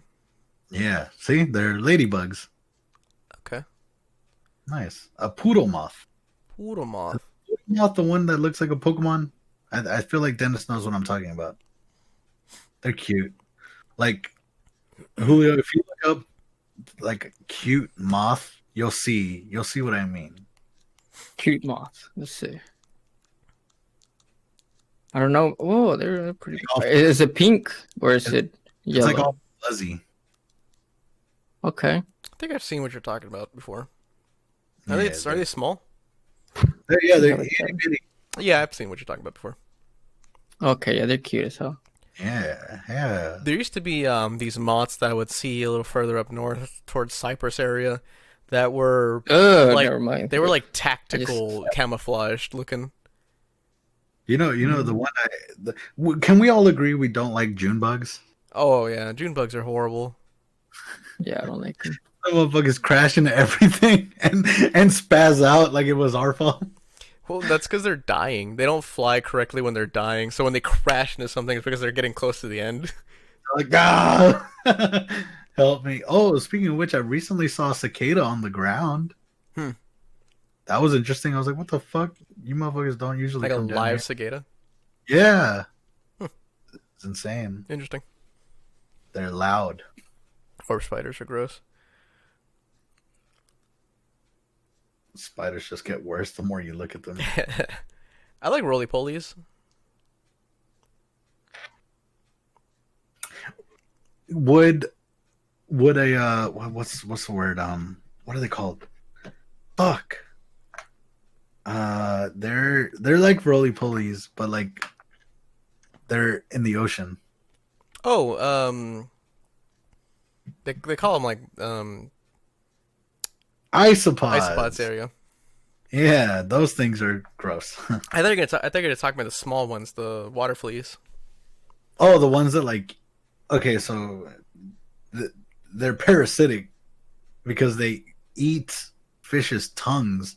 [SPEAKER 2] Yeah, see, they're ladybugs.
[SPEAKER 3] Okay.
[SPEAKER 2] Nice. A poodle moth.
[SPEAKER 3] Poodle moth.
[SPEAKER 2] Not the one that looks like a Pokemon. I feel like Dennis knows what I'm talking about. They're cute. Like Julio, if you look up like cute moth, you'll see what I mean.
[SPEAKER 1] Cute moth. Let's see. I don't know. Oh, they're pretty. Is it pink or is it yellow?
[SPEAKER 2] It's like all fuzzy.
[SPEAKER 1] Okay.
[SPEAKER 3] I think I've seen what you're talking about before.
[SPEAKER 2] Yeah,
[SPEAKER 3] Are they small?
[SPEAKER 2] they're itty bitty.
[SPEAKER 3] Yeah, I've seen what you're talking about before.
[SPEAKER 1] Okay, yeah, they're cute as hell.
[SPEAKER 2] Yeah.
[SPEAKER 3] There used to be these moths that I would see a little further up north towards Cyprus area that were like,
[SPEAKER 1] never mind.
[SPEAKER 3] they were like tactical camouflaged looking.
[SPEAKER 2] You know the one. Can we all agree we don't like June bugs?
[SPEAKER 3] Oh yeah, June bugs are horrible.
[SPEAKER 1] Yeah, I don't like them.
[SPEAKER 2] The motherfuckers crash into everything and spaz out like it was our fault.
[SPEAKER 3] Well, that's because they're dying. They don't fly correctly when they're dying. So when they crash into something, it's because they're getting close to the end.
[SPEAKER 2] Like, ah, help me. Oh, speaking of which, I recently saw a cicada on the ground. That was interesting. I was like, what the fuck? You motherfuckers don't usually
[SPEAKER 3] Like a
[SPEAKER 2] come down
[SPEAKER 3] live
[SPEAKER 2] here.
[SPEAKER 3] cicada?
[SPEAKER 2] Yeah. It's insane.
[SPEAKER 3] Interesting.
[SPEAKER 2] They're loud.
[SPEAKER 3] Orb spiders are gross.
[SPEAKER 2] Spiders just get worse the more you look at them.
[SPEAKER 3] I like roly-polies.
[SPEAKER 2] Would a what's the word? What are they called? Fuck. They're like roly-polies, but like they're in the ocean.
[SPEAKER 3] Oh, they call them like
[SPEAKER 2] Isopods.
[SPEAKER 3] isopods. There you go.
[SPEAKER 2] Yeah, those things are gross.
[SPEAKER 3] I thought you were gonna talk about the small ones, the water fleas.
[SPEAKER 2] Oh, the ones that like. Okay, so they're parasitic because they eat fish's tongues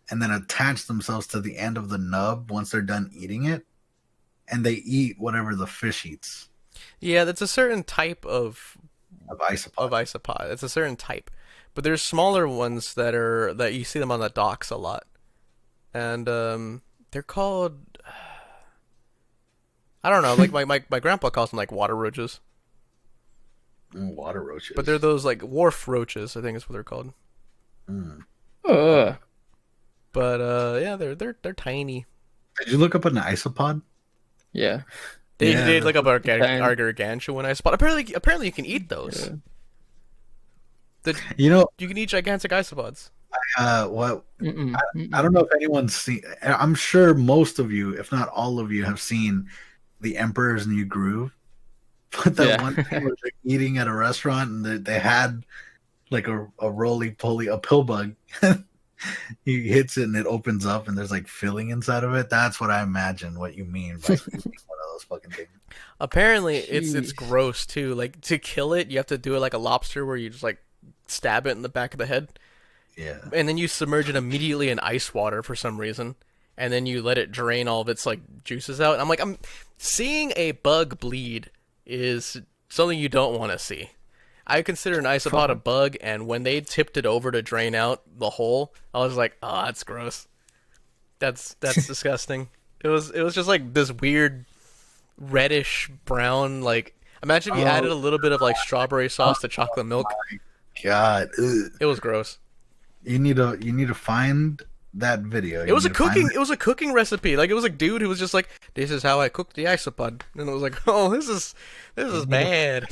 [SPEAKER 2] and then attach themselves to the end of the nub once they're done eating it, and they eat whatever the fish eats.
[SPEAKER 3] Yeah, that's a certain type of
[SPEAKER 2] Isopod.
[SPEAKER 3] isopod. It's a certain type, but there's smaller ones that you see them on the docks a lot, and they're called. I don't know. Like my grandpa calls them like water roaches.
[SPEAKER 2] Water roaches.
[SPEAKER 3] But they're those like wharf roaches, I think is what they're called.
[SPEAKER 1] Ugh.
[SPEAKER 3] But yeah, they're tiny.
[SPEAKER 2] Did you look up an isopod?
[SPEAKER 1] Yeah.
[SPEAKER 3] They
[SPEAKER 2] Yeah,
[SPEAKER 3] did look up our
[SPEAKER 1] tiny.
[SPEAKER 3] gargantuan isopod. Apparently you can eat those.
[SPEAKER 1] Yeah.
[SPEAKER 2] You know,
[SPEAKER 3] You can eat gigantic isopods.
[SPEAKER 2] what?
[SPEAKER 1] Mm-mm.
[SPEAKER 2] I don't know if anyone's seen. I'm sure most of you, if not all of you, have seen The Emperor's New Groove. But that one thing where they're eating at a restaurant and they had like a roly-poly, a pill bug. He hits it and it opens up and there's like filling inside of it. That's what I imagine what you mean by eating one of those fucking things.
[SPEAKER 3] Apparently it's
[SPEAKER 1] Jeez.
[SPEAKER 3] gross too. Like to kill it, you have to do it like a lobster where you just like stab it in the back of the head.
[SPEAKER 2] Yeah.
[SPEAKER 3] And then you submerge it immediately in ice water for some reason. And then you let it drain all of its like juices out. And I'm seeing a bug bleed is something you don't want to see. I consider an isopod a bug, and when they tipped it over to drain out the hole, I was like, "Oh, that's gross. That's disgusting." It was just like this weird reddish brown. Like imagine if you added a little bit of like strawberry sauce to chocolate milk.
[SPEAKER 2] God. Ugh.
[SPEAKER 3] It was gross.
[SPEAKER 2] You need to find that video.
[SPEAKER 3] It was a cooking recipe. Like it was a dude who was just like, "This is how I cook the isopod," and it was like, "Oh, this is bad."